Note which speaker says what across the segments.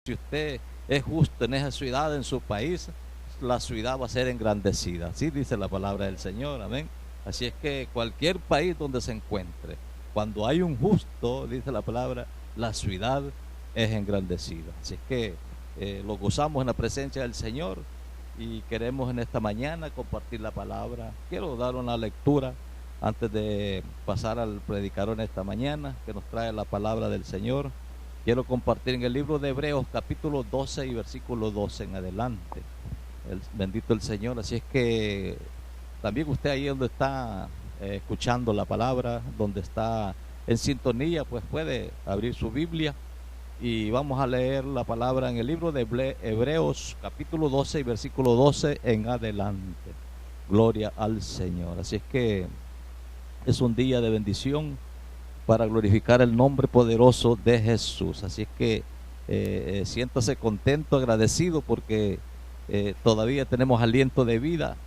Speaker 1: Si usted es justo en esa ciudad, en su país, la ciudad va a ser engrandecida. Así dice la palabra del Señor, amén. Así es que cualquier país donde se encuentre, cuando hay un justo, dice la palabra, la ciudad es engrandecida. Así es que lo gozamos en la presencia del Señor y queremos en esta mañana compartir la palabra. Quiero dar una lectura antes de pasar al predicador en esta mañana, que nos trae la palabra del Señor. Quiero compartir en el libro de Hebreos capítulo 12 y versículo 12 en adelante. Bendito el Señor. Así es que también usted ahí donde está escuchando la palabra, donde está en sintonía, pues puede abrir su Biblia y vamos a leer la palabra en el libro de Hebreos capítulo 12 y versículo 12 en adelante. Gloria al Señor. Así es que es un día de bendición para glorificar el nombre poderoso de Jesús. Así es que siéntase contento, agradecido, porque todavía tenemos aliento de vida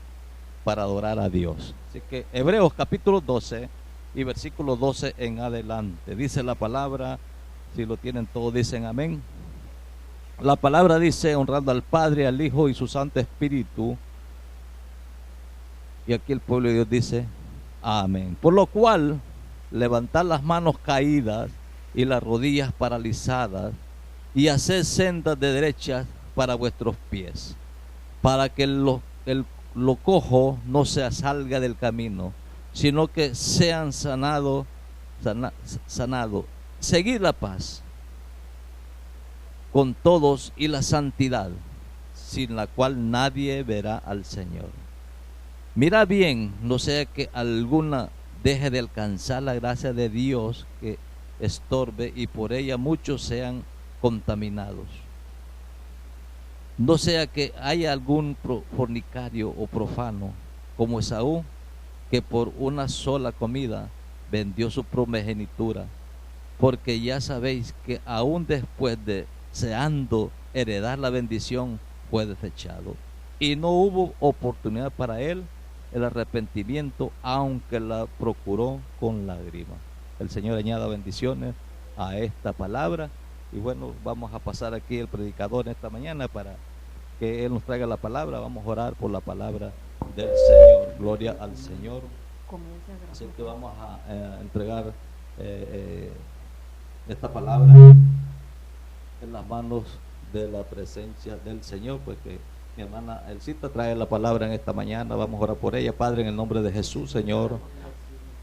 Speaker 1: para adorar a Dios. Así que Hebreos capítulo 12 y versículo 12 en adelante. Dice la palabra, si lo tienen todos dicen amén. La palabra dice, honrando al Padre, al Hijo y su Santo Espíritu. Y aquí el pueblo de Dios dice, amén. Por lo cual, levantad las manos caídas y las rodillas paralizadas y haced sendas de derechas para vuestros pies, para que lo cojo no se salga del camino, sino que sean sanado. Seguid la paz con todos y la santidad, sin la cual nadie verá al Señor. Mira bien, no sea que alguna deje de alcanzar la gracia de Dios, que estorbe y por ella muchos sean contaminados. No sea que haya algún fornicario o profano como Esaú, que por una sola comida vendió su primogenitura, porque ya sabéis que aún después de deseando heredar la bendición fue desechado, y no hubo oportunidad para él el arrepentimiento, aunque la procuró con lágrimas. El Señor añada bendiciones a esta palabra. Y bueno, vamos a pasar aquí el predicador esta mañana para que Él nos traiga la palabra. Vamos a orar por la palabra del Señor. Gloria al Señor. Así que vamos a entregar esta palabra en las manos de la presencia del Señor, pues que mi hermana Elcita trae la palabra en esta mañana. Vamos a orar por ella. Padre, en el nombre de Jesús, Señor,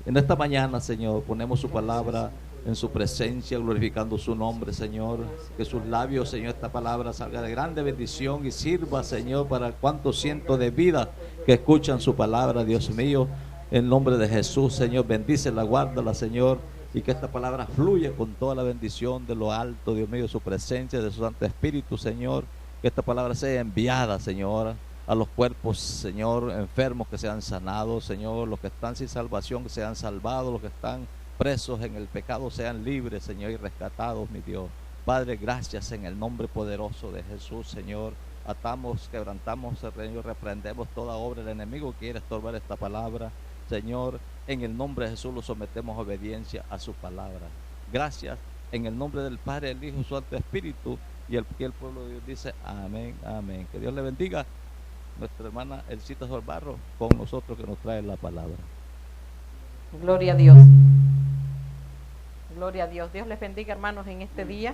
Speaker 1: en esta mañana, Señor, ponemos su palabra en su presencia, glorificando su nombre, Señor. Que sus labios, Señor, esta palabra salga de grande bendición y sirva, Señor, para cuantos cientos de vidas que escuchan su palabra, Dios mío. En nombre de Jesús, Señor, bendícela, guárdala, Señor, y que esta palabra fluya con toda la bendición de lo alto, Dios mío, de su presencia, de su Santo Espíritu, Señor. Que esta palabra sea enviada, Señor, a los cuerpos, Señor, enfermos que sean sanados, Señor, los que están sin salvación que sean salvados, los que están presos en el pecado sean libres, Señor, y rescatados, mi Dios. Padre, gracias en el nombre poderoso de Jesús, Señor. Atamos, quebrantamos, Señor, reprendemos toda obra del enemigo que quiere estorbar esta palabra, Señor. En el nombre de Jesús lo sometemos a obediencia a su palabra. Gracias en el nombre del Padre, del Hijo y su Santo Espíritu. Y el pueblo de Dios dice amén, amén. Que Dios le bendiga. Nuestra hermana Elcita Sorbarro con nosotros, que nos trae la palabra.
Speaker 2: Gloria a Dios. Gloria a Dios. Dios les bendiga, hermanos, en este día.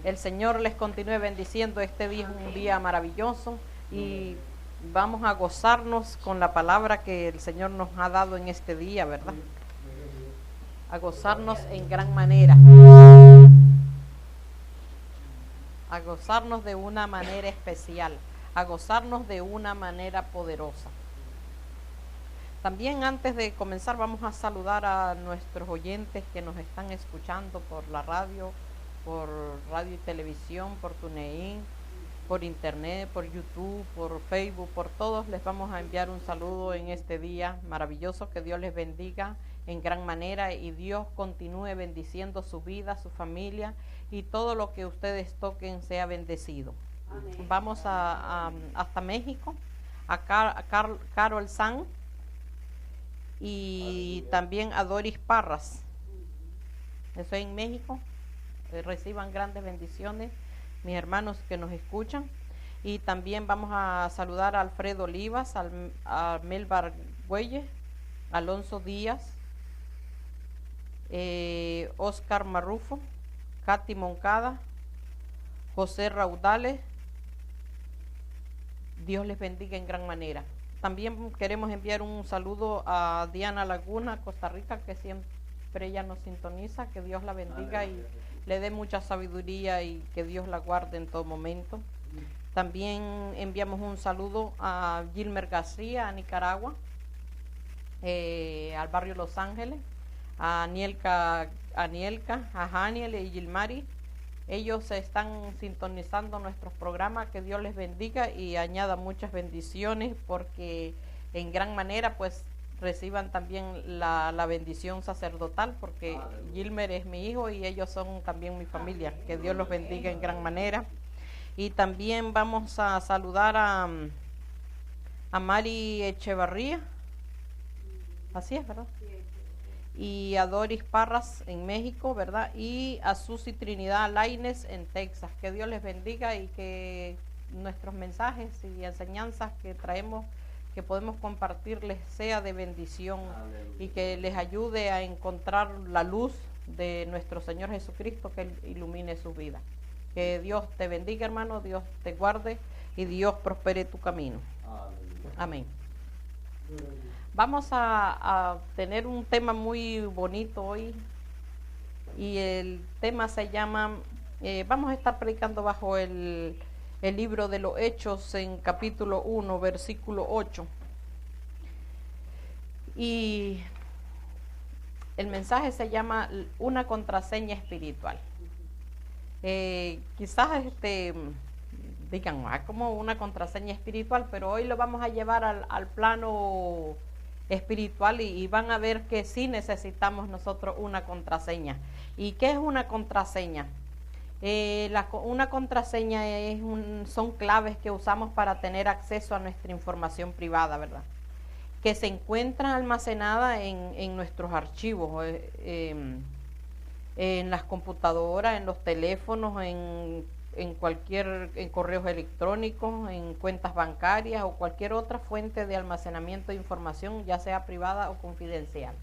Speaker 2: El Señor les continúe bendiciendo. Este día es un día maravilloso y vamos a gozarnos con la palabra que el Señor nos ha dado en este día, ¿verdad? A gozarnos en gran manera. A gozarnos de una manera especial, a gozarnos de una manera poderosa. También antes de comenzar vamos a saludar a nuestros oyentes que nos están escuchando por la radio, por radio y televisión, por TuneIn, por internet, por YouTube, por Facebook, por todos. Les vamos a enviar un saludo en este día maravilloso. Que Dios les bendiga en gran manera y Dios continúe bendiciendo su vida, su familia, y todo lo que ustedes toquen sea bendecido. Amén. Vamos hasta México, a Carol San y también a Doris Parras. Eso en México. Reciban grandes bendiciones mis hermanos que nos escuchan. Y también vamos a saludar a Alfredo Olivas, a Melbar Güelle, Alonso Díaz, Oscar Marrufo, Katy Moncada, José Raudales. Dios les bendiga en gran manera. También queremos enviar un saludo a Diana Laguna, Costa Rica, que siempre ella nos sintoniza. Que Dios la bendiga y le dé mucha sabiduría y que Dios la guarde en todo momento. También enviamos un saludo a Gilmer García, a Nicaragua, al barrio Los Ángeles, a Anielka, a Janiel y Gilmari. Ellos están sintonizando nuestros programas. Que Dios les bendiga y añada muchas bendiciones, porque en gran manera pues reciban también la bendición sacerdotal, porque Gilmer es mi hijo y ellos son también mi familia. Que Dios los bendiga en gran manera. Y también vamos a saludar a Mari Echevarría, así es, ¿verdad? Y a Doris Parras en México, ¿verdad? Y a Susy Trinidad Laines en Texas. Que Dios les bendiga y que nuestros mensajes y enseñanzas que traemos, que podemos compartirles, sea de bendición. Aleluya. Y que les ayude a encontrar la luz de nuestro Señor Jesucristo, que ilumine su vida. Que Dios te bendiga, hermano, Dios te guarde y Dios prospere tu camino. Aleluya. Amén. Vamos a tener un tema muy bonito hoy, y el tema se llama, vamos a estar predicando bajo el libro de los Hechos en capítulo 1, versículo 8. Y el mensaje se llama una contraseña espiritual. Quizás digan, como una contraseña espiritual, pero hoy lo vamos a llevar al plano espiritual y van a ver que sí necesitamos nosotros una contraseña. ¿Y qué es una contraseña? Una contraseña son claves que usamos para tener acceso a nuestra información privada, ¿verdad? Que se encuentran almacenadas en nuestros archivos, en las computadoras, en los teléfonos, en correos electrónicos, en cuentas bancarias o cualquier otra fuente de almacenamiento de información, ya sea privada o confidencial.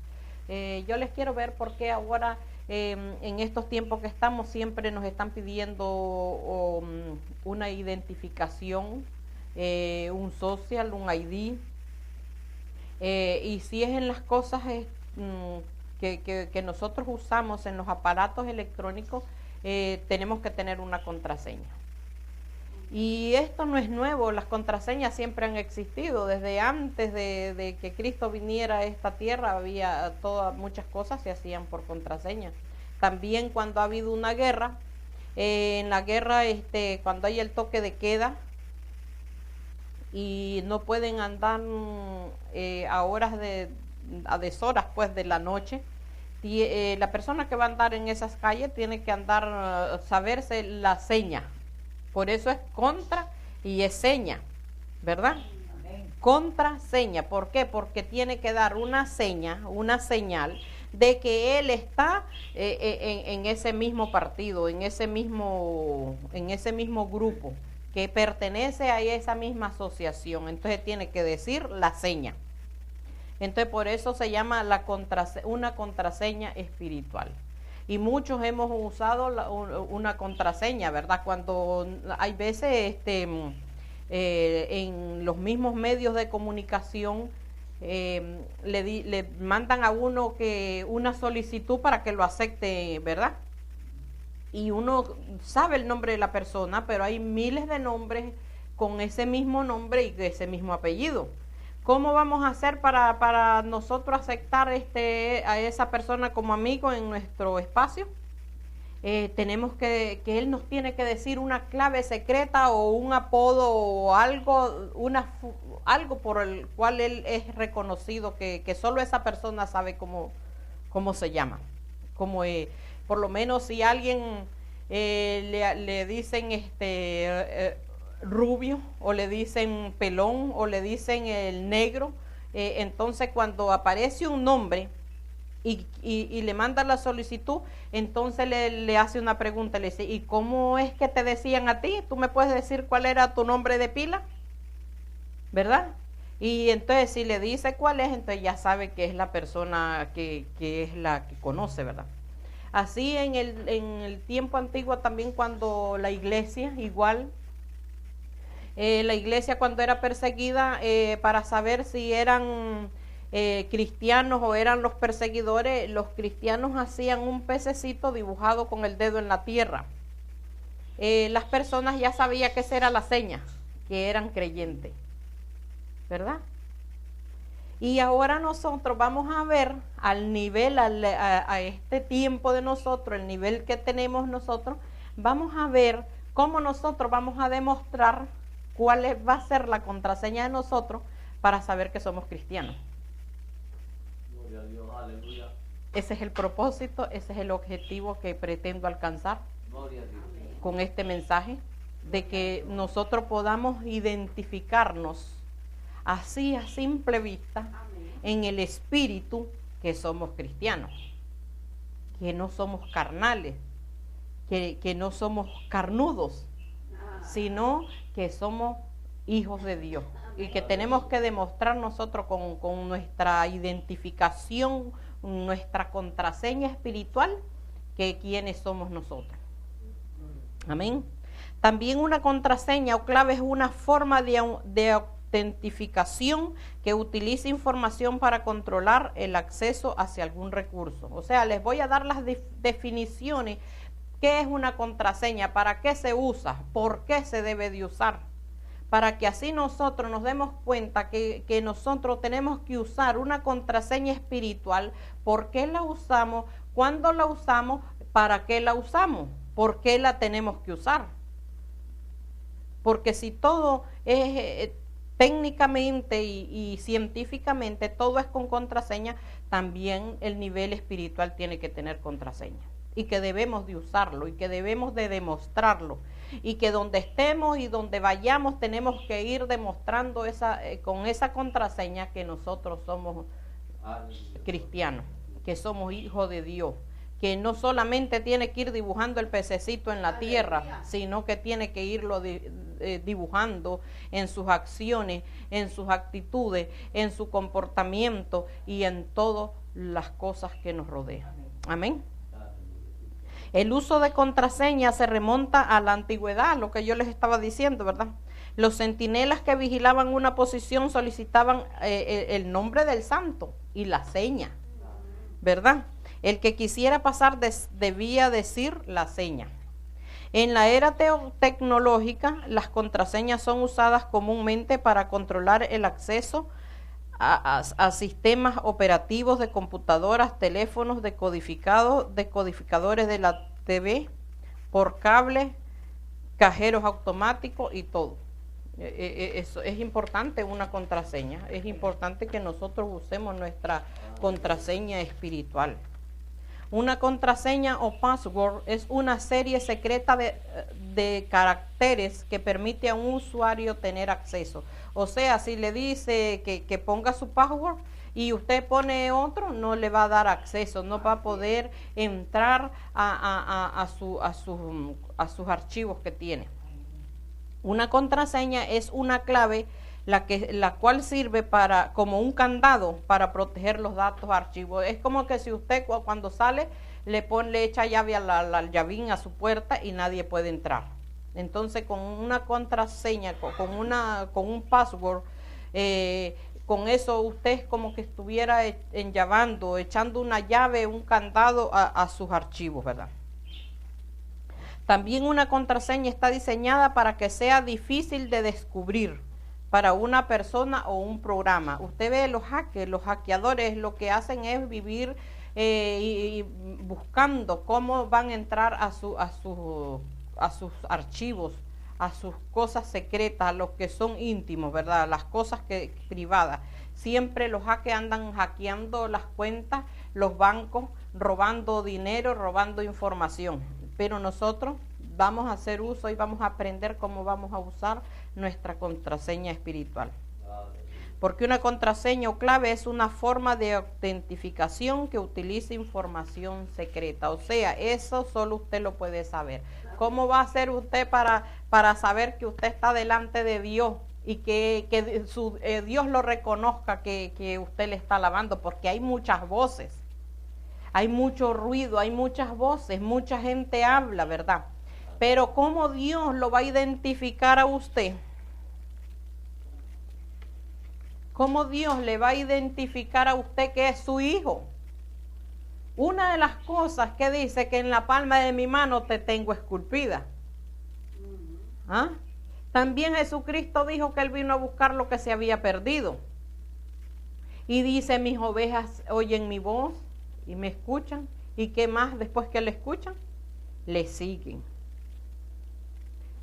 Speaker 2: Yo les quiero ver por qué ahora, en estos tiempos que estamos, siempre nos están pidiendo una identificación, un social, un ID, y si es en las cosas que nosotros usamos en los aparatos electrónicos, tenemos que tener una contraseña. Y esto no es nuevo, las contraseñas siempre han existido. Desde antes de que Cristo viniera a esta tierra, había muchas cosas se hacían por contraseña. También cuando ha habido una guerra, en la guerra, cuando hay el toque de queda y no pueden andar a horas a deshoras pues de la noche, la persona que va a andar en esas calles tiene que andar, saberse la seña. Por eso es contra y es seña, ¿verdad? Amén. Contraseña. ¿Por qué? Porque tiene que dar una seña, una señal de que él está en ese mismo partido, en ese mismo grupo, que pertenece a esa misma asociación. Entonces tiene que decir la seña. Entonces por eso se llama una contraseña espiritual. Y muchos hemos usado una contraseña, ¿verdad? Cuando hay veces en los mismos medios de comunicación le mandan a uno una solicitud para que lo acepte, ¿verdad? Y uno sabe el nombre de la persona, pero hay miles de nombres con ese mismo nombre y ese mismo apellido. ¿Cómo vamos a hacer para nosotros aceptar a esa persona como amigo en nuestro espacio? Tenemos que él nos tiene que decir una clave secreta o un apodo o algo por el cual él es reconocido, que solo esa persona sabe cómo se llama. Por lo menos si alguien le dicen rubio, o le dicen pelón, o le dicen el negro, entonces cuando aparece un nombre y le manda la solicitud, entonces le hace una pregunta, le dice, ¿y cómo es que te decían a ti? ¿Tú me puedes decir cuál era tu nombre de pila? ¿Verdad? Y entonces si le dice cuál es, entonces ya sabe que es la persona que es la que conoce, ¿verdad? Así en el tiempo antiguo también, cuando la iglesia, igual, la iglesia cuando era perseguida, para saber si eran cristianos o eran los perseguidores, los cristianos hacían un pececito dibujado con el dedo en la tierra. Las personas ya sabían que esa era la seña, que eran creyentes, ¿verdad? Y ahora nosotros vamos a ver al nivel, a este tiempo de nosotros, el nivel que tenemos nosotros, vamos a ver cómo nosotros vamos a demostrar cuál va a ser la contraseña de nosotros para saber que somos cristianos.
Speaker 1: Gloria a Dios, aleluya.
Speaker 2: Ese es el propósito, ese es el objetivo que pretendo alcanzar
Speaker 1: Gloria a Dios.
Speaker 2: con este mensaje, de que nosotros podamos identificarnos así a simple vista en el espíritu, que somos cristianos, que no somos carnales, que no somos carnudos, sino que somos hijos de Dios, y que tenemos que demostrar nosotros con nuestra identificación, nuestra contraseña espiritual, que quiénes somos nosotros. Amén. También una contraseña o clave es una forma de autentificación que utiliza información para controlar el acceso hacia algún recurso. O sea, les voy a dar las definiciones. ¿Qué es una contraseña? ¿Para qué se usa? ¿Por qué se debe de usar? Para que así nosotros nos demos cuenta que nosotros tenemos que usar una contraseña espiritual. ¿Por qué la usamos? ¿Cuándo la usamos? ¿Para qué la usamos? ¿Por qué la tenemos que usar? Porque si todo es técnicamente y científicamente, todo es con contraseña, también el nivel espiritual tiene que tener contraseña. Y que debemos de usarlo, y que debemos de demostrarlo. Y que donde estemos y donde vayamos tenemos que ir demostrando con esa contraseña que nosotros somos cristianos, que somos hijos de Dios. Que no solamente tiene que ir dibujando el pececito en la tierra, sino que tiene que irlo dibujando en sus acciones, en sus actitudes, en su comportamiento y en todas las cosas que nos rodean. Amén. El uso de contraseña se remonta a la antigüedad, lo que yo les estaba diciendo, ¿verdad? Los centinelas que vigilaban una posición solicitaban el nombre del santo y la seña, ¿verdad? El que quisiera pasar debía decir la seña. En la era tecnológica, las contraseñas son usadas comúnmente para controlar el acceso a sistemas operativos de computadoras, teléfonos, decodificadores de la TV, por cable, cajeros automáticos y todo. Eso es importante, una contraseña. Es importante que nosotros usemos nuestra contraseña espiritual. Una contraseña o password es una serie secreta de caracteres que permite a un usuario tener acceso. O sea, si le dice que ponga su password y usted pone otro, no le va a dar acceso, no va a poder entrar a sus archivos que tiene. Una contraseña es una clave la cual sirve como un candado para proteger los datos archivos. Es como que si usted cuando sale le echa llave a la llavín a su puerta y nadie puede entrar. Entonces con una contraseña, con un password, con eso usted es como que estuviera echando una llave, un candado a sus archivos, ¿verdad? También una contraseña está diseñada para que sea difícil de descubrir para una persona o un programa. Usted ve los hackeadores lo que hacen es vivir y buscando cómo van a entrar a sus archivos, a sus cosas secretas, a los que son íntimos, ¿verdad? Las cosas privadas. Siempre los hackers andan hackeando las cuentas, los bancos, robando dinero, robando información. Pero nosotros vamos a hacer uso y vamos a aprender cómo vamos a usar nuestra contraseña espiritual. Porque una contraseña o clave es una forma de autentificación que utiliza información secreta. O sea, eso solo usted lo puede saber. ¿Cómo va a hacer usted para saber que usted está delante de Dios y que Dios lo reconozca que usted le está alabando? Porque hay muchas voces, hay mucho ruido, hay muchas voces, mucha gente habla, ¿verdad? Pero ¿cómo Dios lo va a identificar a usted? ¿Cómo Dios le va a identificar a usted que es su hijo? Una de las cosas que dice que en la palma de mi mano te tengo esculpida. ¿Ah? También Jesucristo dijo que Él vino a buscar lo que se había perdido. Y dice, mis ovejas oyen mi voz y me escuchan. ¿Y qué más después que le escuchan? Le siguen.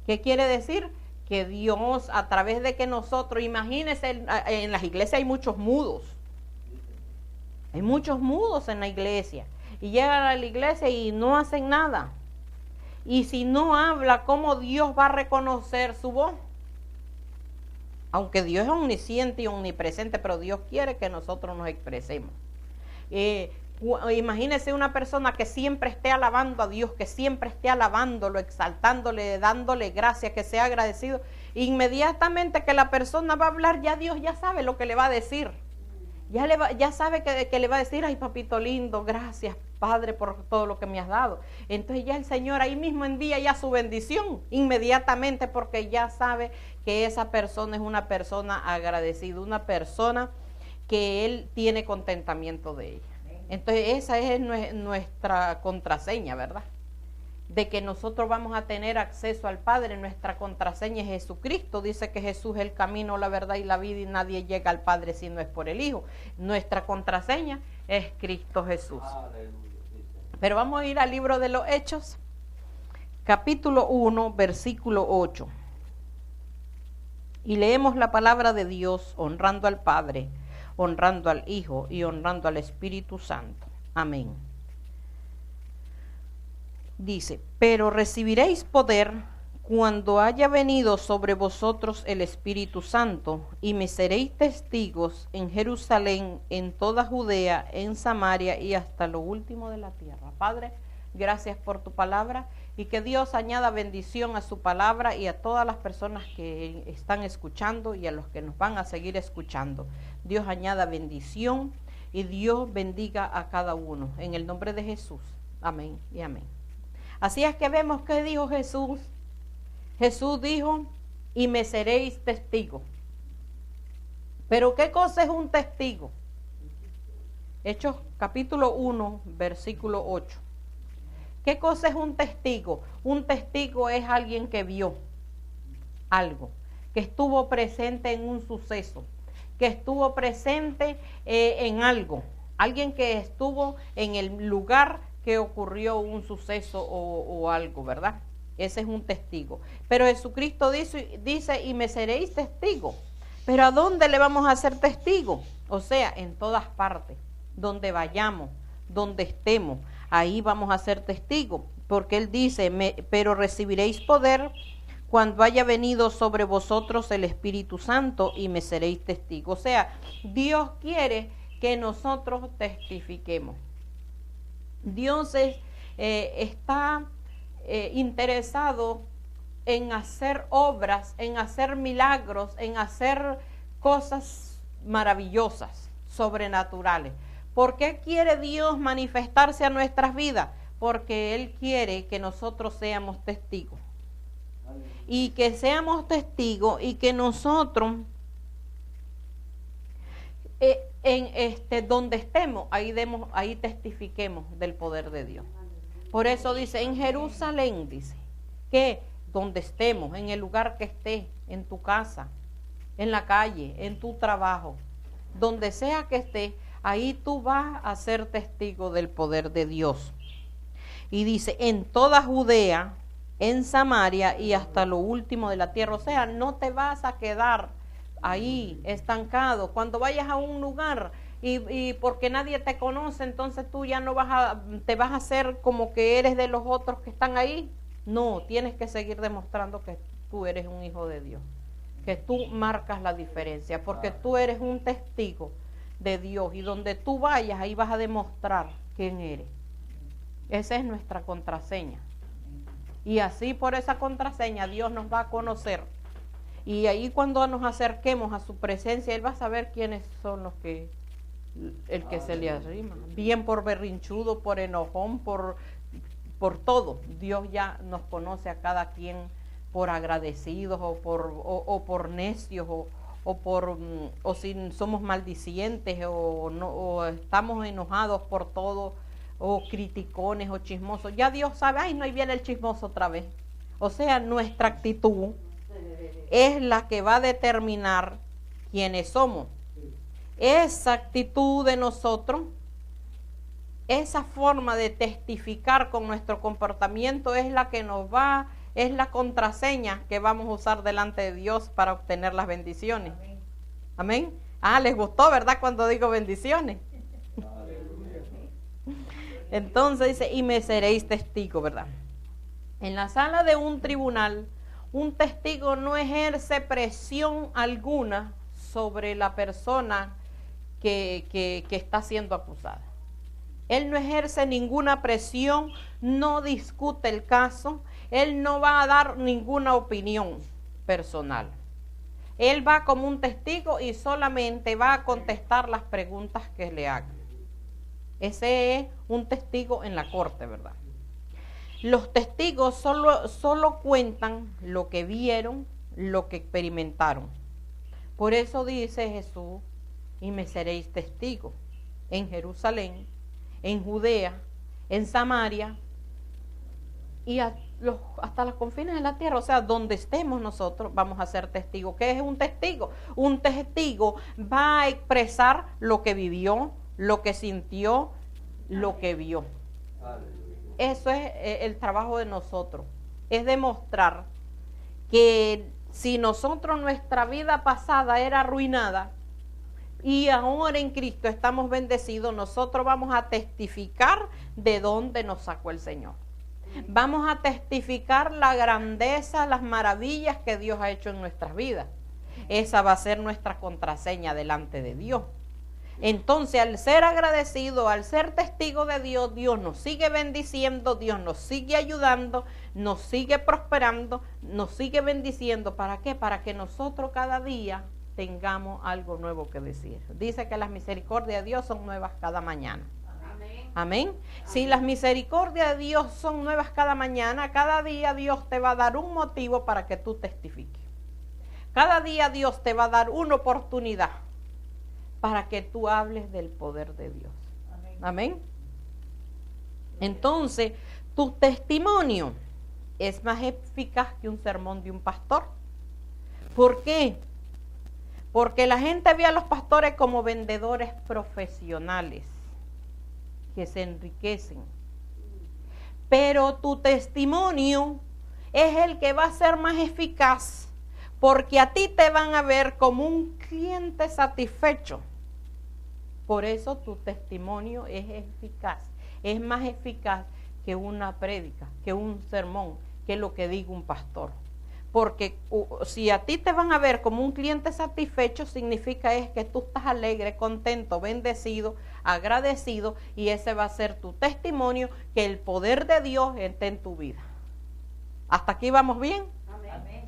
Speaker 2: ¿Qué quiere decir? Que Dios, a través de que nosotros, imagínense, en las iglesias hay muchos mudos. Hay muchos mudos en la iglesia. Y llegan a la iglesia y no hacen nada. Y si no habla, ¿cómo Dios va a reconocer su voz? Aunque Dios es omnisciente y omnipresente, pero Dios quiere que nosotros nos expresemos. Imagínese una persona que siempre esté alabando a Dios, que siempre esté alabándolo, exaltándole, dándole gracias, que sea agradecido. Inmediatamente que la persona va a hablar, ya Dios ya sabe lo que le va a decir. Ya sabe que le va a decir, ay papito lindo, gracias Padre por todo lo que me has dado. Entonces ya el Señor ahí mismo envía ya su bendición inmediatamente, porque ya sabe que esa persona es una persona agradecida, una persona que Él tiene contentamiento de ella. Entonces esa es nuestra contraseña, ¿verdad? De que nosotros vamos a tener acceso al Padre. Nuestra contraseña es Jesucristo. Dice que Jesús es el camino, la verdad y la vida, y nadie llega al Padre si no es por el Hijo. Nuestra contraseña es Cristo Jesús. Pero vamos a ir al libro de los Hechos, capítulo 1, versículo 8. Y leemos la palabra de Dios honrando al Padre, honrando al Hijo y honrando al Espíritu Santo. Amén. Dice, pero recibiréis poder cuando haya venido sobre vosotros el Espíritu Santo, y me seréis testigos en Jerusalén, en toda Judea, en Samaria y hasta lo último de la tierra. Padre, gracias por tu palabra, y que Dios añada bendición a su palabra y a todas las personas que están escuchando y a los que nos van a seguir escuchando. Dios añada bendición y Dios bendiga a cada uno. En el nombre de Jesús. Amén y amén. Así es que vemos que dijo Jesús. Jesús dijo, y me seréis testigos. Pero ¿qué cosa es un testigo? Hechos capítulo 1, versículo 8. ¿Qué cosa es un testigo? Un testigo es alguien que vio algo, que estuvo presente en un suceso, que estuvo presente en algo, alguien que estuvo en el lugar que ocurrió un suceso o algo, ¿verdad? Ese es un testigo. Pero Jesucristo dice, y me seréis testigo. ¿Pero a dónde le vamos a hacer testigo? O sea, en todas partes, donde vayamos, donde estemos, ahí vamos a ser testigos. Porque Él dice, pero recibiréis poder cuando haya venido sobre vosotros el Espíritu Santo y me seréis testigos. O sea, Dios quiere que nosotros testifiquemos. Dios está interesado en hacer obras, en hacer milagros, en hacer cosas maravillosas, sobrenaturales. ¿Por qué quiere Dios manifestarse a nuestras vidas? Porque Él quiere que nosotros seamos testigos. Y que seamos testigos y que nosotros donde estemos, ahí testifiquemos del poder de Dios. Por eso dice, en Jerusalén, dice, que donde estemos, en el lugar que estés, en tu casa, en la calle, en tu trabajo, donde sea que estés, ahí tú vas a ser testigo del poder de Dios. Y dice, en toda Judea, en Samaria y hasta lo último de la tierra. O sea, no te vas a quedar ahí estancado. Cuando vayas a un lugar y porque nadie te conoce, entonces tú ya no te vas a hacer como que eres de los otros que están ahí. No, tienes que seguir demostrando que tú eres un hijo de Dios. que tú marcas la diferencia, porque tú eres un testigo de Dios y donde tú vayas, ahí vas a demostrar quién eres. Esa es nuestra contraseña. Y así por esa contraseña Dios nos va a conocer. Y ahí cuando nos acerquemos a su presencia, Él va a saber quiénes son los que, el que se le arrima. Bien por berrinchudo, por enojón, por todo. Dios ya nos conoce a cada quien por agradecidos o por necios o si somos maldicientes o estamos enojados por todo o criticones o chismosos. Ya Dios sabe, ay, no, ahí viene el chismoso otra vez. O sea, nuestra actitud es la que va a determinar quiénes somos. Esa actitud de nosotros, esa forma de testificar con nuestro comportamiento es la que nos va, es la contraseña que vamos a usar delante de Dios para obtener las bendiciones. Amén. Amén. Ah, les gustó, ¿verdad? Cuando digo bendiciones. Entonces dice, y me seréis testigo, ¿verdad? En la sala de un tribunal, un testigo no ejerce presión alguna sobre la persona que está siendo acusada. Él no ejerce ninguna presión, no discute el caso, él no va a dar ninguna opinión personal. Él va como un testigo y solamente va a contestar las preguntas que le hagan. Ese es un testigo en la corte, ¿verdad? Los testigos solo cuentan lo que vieron, lo que experimentaron. Por eso dice Jesús, y me seréis testigos en Jerusalén, en Judea, en Samaria y hasta los confines de la tierra. O sea, donde estemos nosotros vamos a ser testigos. ¿Qué es un testigo? Un testigo va a expresar lo que vivió, lo que sintió, lo que vio. Eso es el trabajo de nosotros. Es demostrar que si nosotros nuestra vida pasada era arruinada y ahora en Cristo estamos bendecidos, nosotros vamos a testificar de dónde nos sacó el Señor. Vamos a testificar la grandeza, las maravillas que Dios ha hecho en nuestras vidas. Esa va a ser nuestra contraseña delante de Dios. Entonces, al ser agradecido, al ser testigo de Dios, Dios nos sigue bendiciendo, Dios nos sigue ayudando, nos sigue prosperando, nos sigue bendiciendo. ¿Para qué? Para que nosotros cada día tengamos algo nuevo que decir. Dice que las misericordias de Dios son nuevas cada mañana. Amén. Amén. Si las misericordias de Dios son nuevas cada mañana, cada día Dios te va a dar un motivo para que tú testifiques. Cada día Dios te va a dar una oportunidad para que tú hables del poder de Dios. Amén. Amén. Entonces, tu testimonio es más eficaz que un sermón de un pastor. ¿Por qué? Porque la gente ve a los pastores como vendedores profesionales que se enriquecen. Pero tu testimonio es el que va a ser más eficaz, porque a ti te van a ver como un cliente satisfecho. Por eso tu testimonio es eficaz, es más eficaz que una prédica, que un sermón, que lo que diga un pastor. Porque si a ti te van a ver como un cliente satisfecho, significa es que tú estás alegre, contento, bendecido, agradecido, y ese va a ser tu testimonio, que el poder de Dios esté en tu vida. ¿Hasta aquí vamos bien? Amén.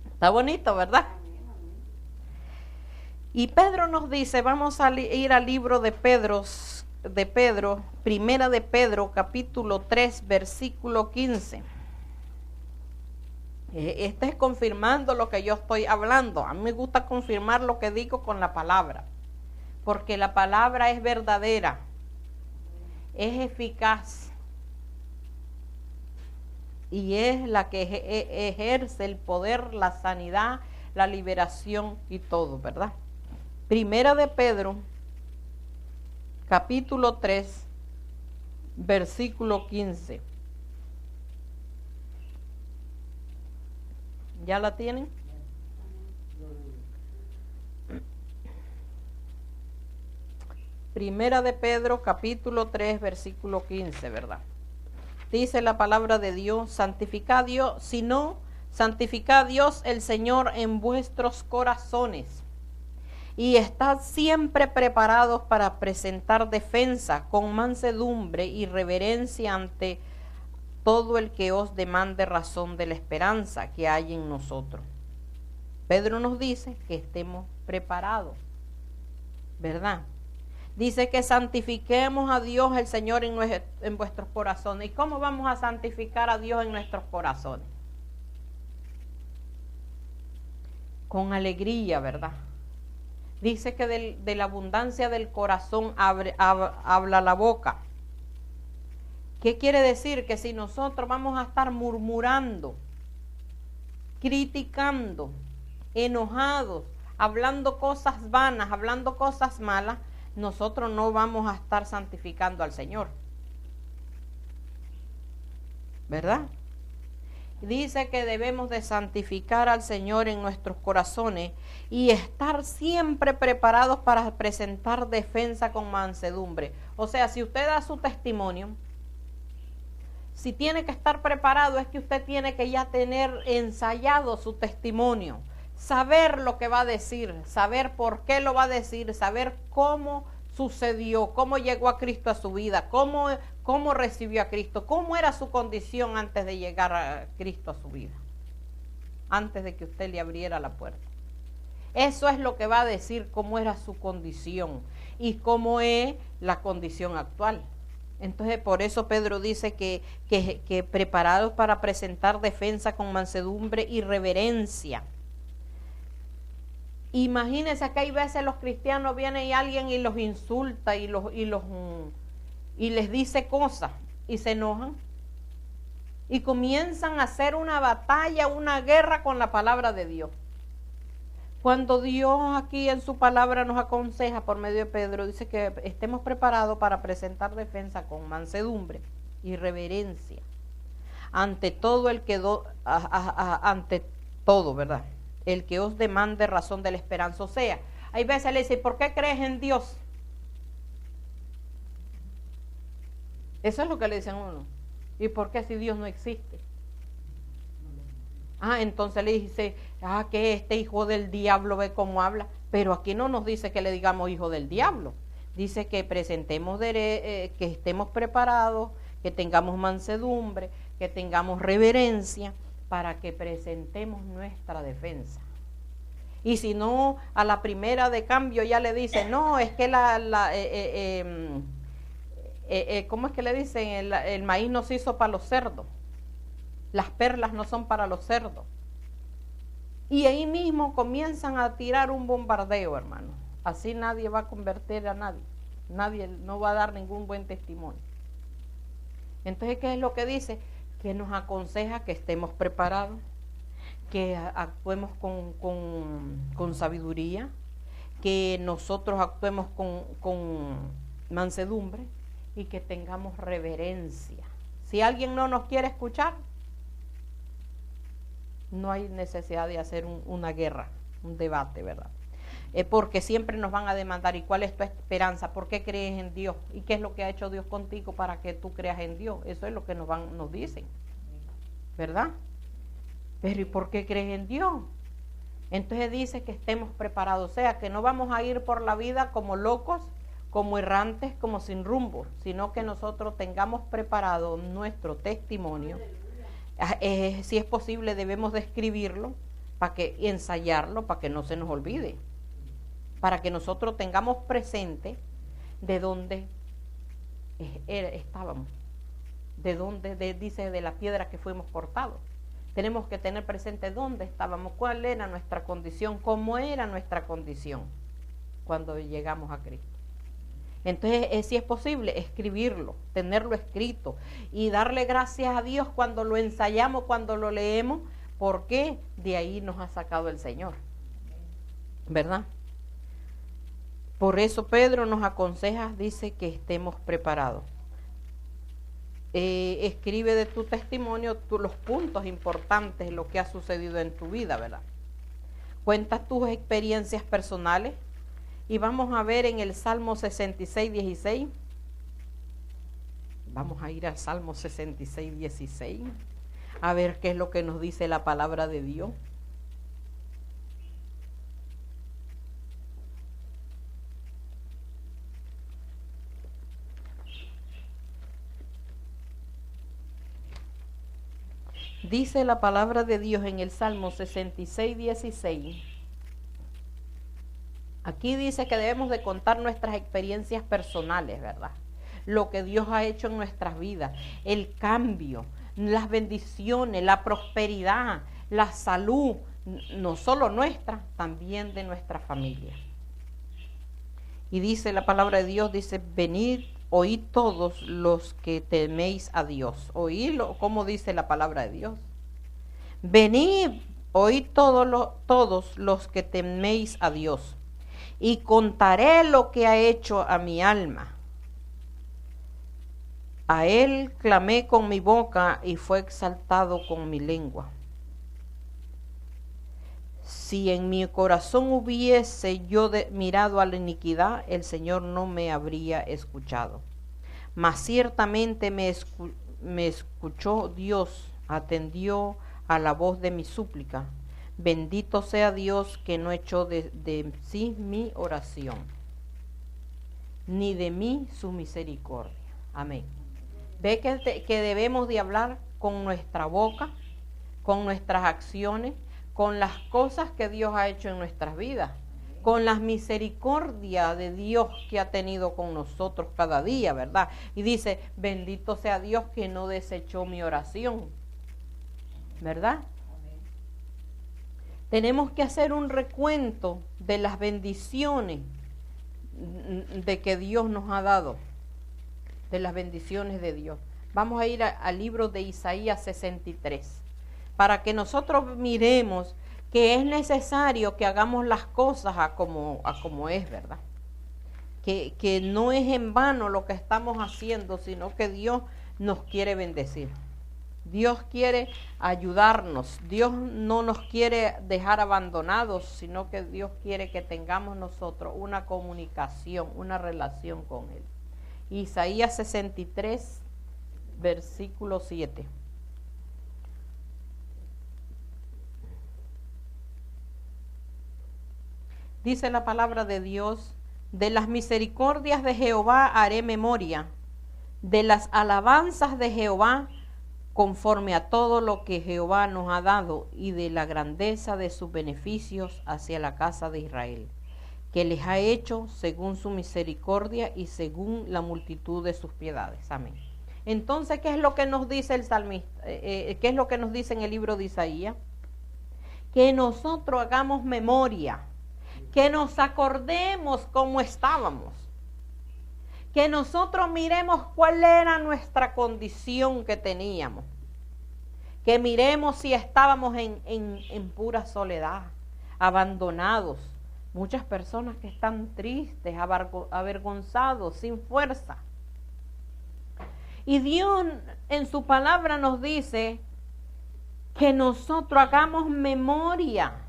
Speaker 2: Está bonito, ¿verdad? Y Pedro nos dice, vamos a ir al libro de Pedro, primera de Pedro, capítulo 3, versículo 15. Este es confirmando lo que yo estoy hablando. A mí me gusta confirmar lo que digo con la palabra, porque la palabra es verdadera, es eficaz y es la que ejerce el poder, la sanidad, la liberación y todo, ¿verdad? Primera de Pedro, capítulo 3, versículo 15. ¿Ya la tienen? Primera de Pedro, capítulo 3, versículo 15, ¿verdad? Dice la palabra de Dios, santificad a Dios, si no, santificad a Dios el Señor en vuestros corazones y estad siempre preparados para presentar defensa con mansedumbre y reverencia ante todo el que os demande razón de la esperanza que hay en nosotros. Pedro nos dice que estemos preparados, ¿verdad? Dice que santifiquemos a Dios el Señor en vuestros corazones. ¿Y cómo vamos a santificar a Dios en nuestros corazones? Con alegría, ¿verdad? Dice que de la abundancia del corazón habla la boca. ¿Qué quiere decir? Que si nosotros vamos a estar murmurando, criticando, enojados, hablando cosas vanas, hablando cosas malas, nosotros no vamos a estar santificando al Señor, ¿verdad? Dice que debemos de santificar al Señor en nuestros corazones y estar siempre preparados para presentar defensa con mansedumbre. O sea, si usted da su testimonio, si tiene que estar preparado, es que usted tiene que ya tener ensayado su testimonio, saber lo que va a decir, saber por qué lo va a decir, saber cómo sucedió, cómo llegó a Cristo a su vida, cómo recibió a Cristo, cómo era su condición antes de llegar a Cristo a su vida, antes de que usted le abriera la puerta. Eso es lo que va a decir cómo era su condición y cómo es la condición actual. Entonces, por eso Pedro dice que preparados para presentar defensa con mansedumbre y reverencia. Imagínense que hay veces los cristianos vienen y alguien y los insulta y les dice cosas y se enojan y comienzan a hacer una batalla, una guerra con la palabra de Dios. Cuando Dios aquí en su palabra nos aconseja por medio de Pedro, dice que estemos preparados para presentar defensa con mansedumbre y reverencia ante todo ante todo, ¿verdad? El que os demande razón de la esperanza. O sea, hay veces le dice, ¿por qué crees en Dios? Eso es lo que le dicen a uno. ¿Y por qué si Dios no existe? Entonces le dice, que este hijo del diablo ve cómo habla. Pero aquí no nos dice que le digamos hijo del diablo. Dice que presentemos, que estemos preparados, que tengamos mansedumbre, que tengamos reverencia, para que presentemos nuestra defensa. Y si no, a la primera de cambio ya le dice, no, es que ¿cómo es que le dicen? El maíz no se hizo para los cerdos. Las perlas no son para los cerdos. Y ahí mismo comienzan a tirar un bombardeo, hermano. Así nadie va a convertir a nadie. Nadie no va a dar ningún buen testimonio. Entonces, ¿qué es lo que dice? Que nos aconseja que estemos preparados, que actuemos con sabiduría, que nosotros actuemos con mansedumbre y que tengamos reverencia. Si alguien no nos quiere escuchar, no hay necesidad de hacer una guerra, un debate, ¿verdad? Porque siempre nos van a demandar, ¿y cuál es tu esperanza? ¿Por qué crees en Dios? ¿Y qué es lo que ha hecho Dios contigo para que tú creas en Dios? Eso es lo que nos dicen, ¿verdad? Pero ¿y por qué crees en Dios? Entonces dice que estemos preparados, o sea, que no vamos a ir por la vida como locos, como errantes, como sin rumbo, sino que nosotros tengamos preparado nuestro testimonio. Si es posible, debemos de escribirlo y ensayarlo para que no se nos olvide, para que nosotros tengamos presente de dónde estábamos, dice de la piedra que fuimos cortados. Tenemos que tener presente dónde estábamos, cuál era nuestra condición, cómo era nuestra condición cuando llegamos a Cristo. Entonces, si es posible, escribirlo, tenerlo escrito y darle gracias a Dios cuando lo ensayamos, cuando lo leemos, porque de ahí nos ha sacado el Señor, ¿verdad? Por eso Pedro nos aconseja, dice que estemos preparados. Escribe de tu testimonio los puntos importantes, lo que ha sucedido en tu vida, ¿verdad? Cuenta tus experiencias personales. Y vamos a ver en el Salmo 66, 16. Vamos a ir al Salmo 66, 16. a ver qué es lo que nos dice la palabra de Dios. Dice la palabra de Dios en el Salmo 66, 16. Aquí dice que debemos de contar nuestras experiencias personales, ¿verdad? Lo que Dios ha hecho en nuestras vidas, el cambio, las bendiciones, la prosperidad, la salud, no solo nuestra, también de nuestra familia. Y dice la palabra de Dios, dice, venid, oíd todos los que teméis a Dios. Oídlo, como dice la palabra de Dios. Venid, oíd todos los que teméis a Dios. Y contaré lo que ha hecho a mi alma. A él clamé con mi boca y fue exaltado con mi lengua. Si en mi corazón hubiese yo mirado a la iniquidad, el Señor no me habría escuchado. Mas ciertamente me escuchó Dios, atendió a la voz de mi súplica. Bendito sea Dios que no echó de sí mi oración, ni de mí su misericordia. Amén. Ve que debemos de hablar con nuestra boca, con nuestras acciones, con las cosas que Dios ha hecho en nuestras vidas, con la misericordia de Dios que ha tenido con nosotros cada día, ¿verdad? Y dice, bendito sea Dios que no desechó mi oración, ¿verdad? Tenemos que hacer un recuento de las bendiciones de que Dios nos ha dado, de las bendiciones de Dios. Vamos a ir al libro de Isaías 63, para que nosotros miremos que es necesario que hagamos las cosas a como es, ¿verdad? Que no es en vano lo que estamos haciendo, sino que Dios nos quiere bendecir. Dios quiere ayudarnos. Dios no nos quiere dejar abandonados, sino que Dios quiere que tengamos nosotros una comunicación, una relación con Él. Isaías 63, versículo 7. Dice la palabra de Dios, de las misericordias de Jehová haré memoria, de las alabanzas de Jehová conforme a todo lo que Jehová nos ha dado y de la grandeza de sus beneficios hacia la casa de Israel, que les ha hecho según su misericordia y según la multitud de sus piedades. Amén. Entonces, ¿qué es lo que nos dice el salmista? ¿Qué es lo que nos dice en el libro de Isaías? Que nosotros hagamos memoria, que nos acordemos cómo estábamos, que nosotros miremos cuál era nuestra condición que teníamos, que miremos si estábamos en pura soledad, abandonados. Muchas personas que están tristes, avergonzados, sin fuerza. Y Dios en su palabra nos dice que nosotros hagamos memoria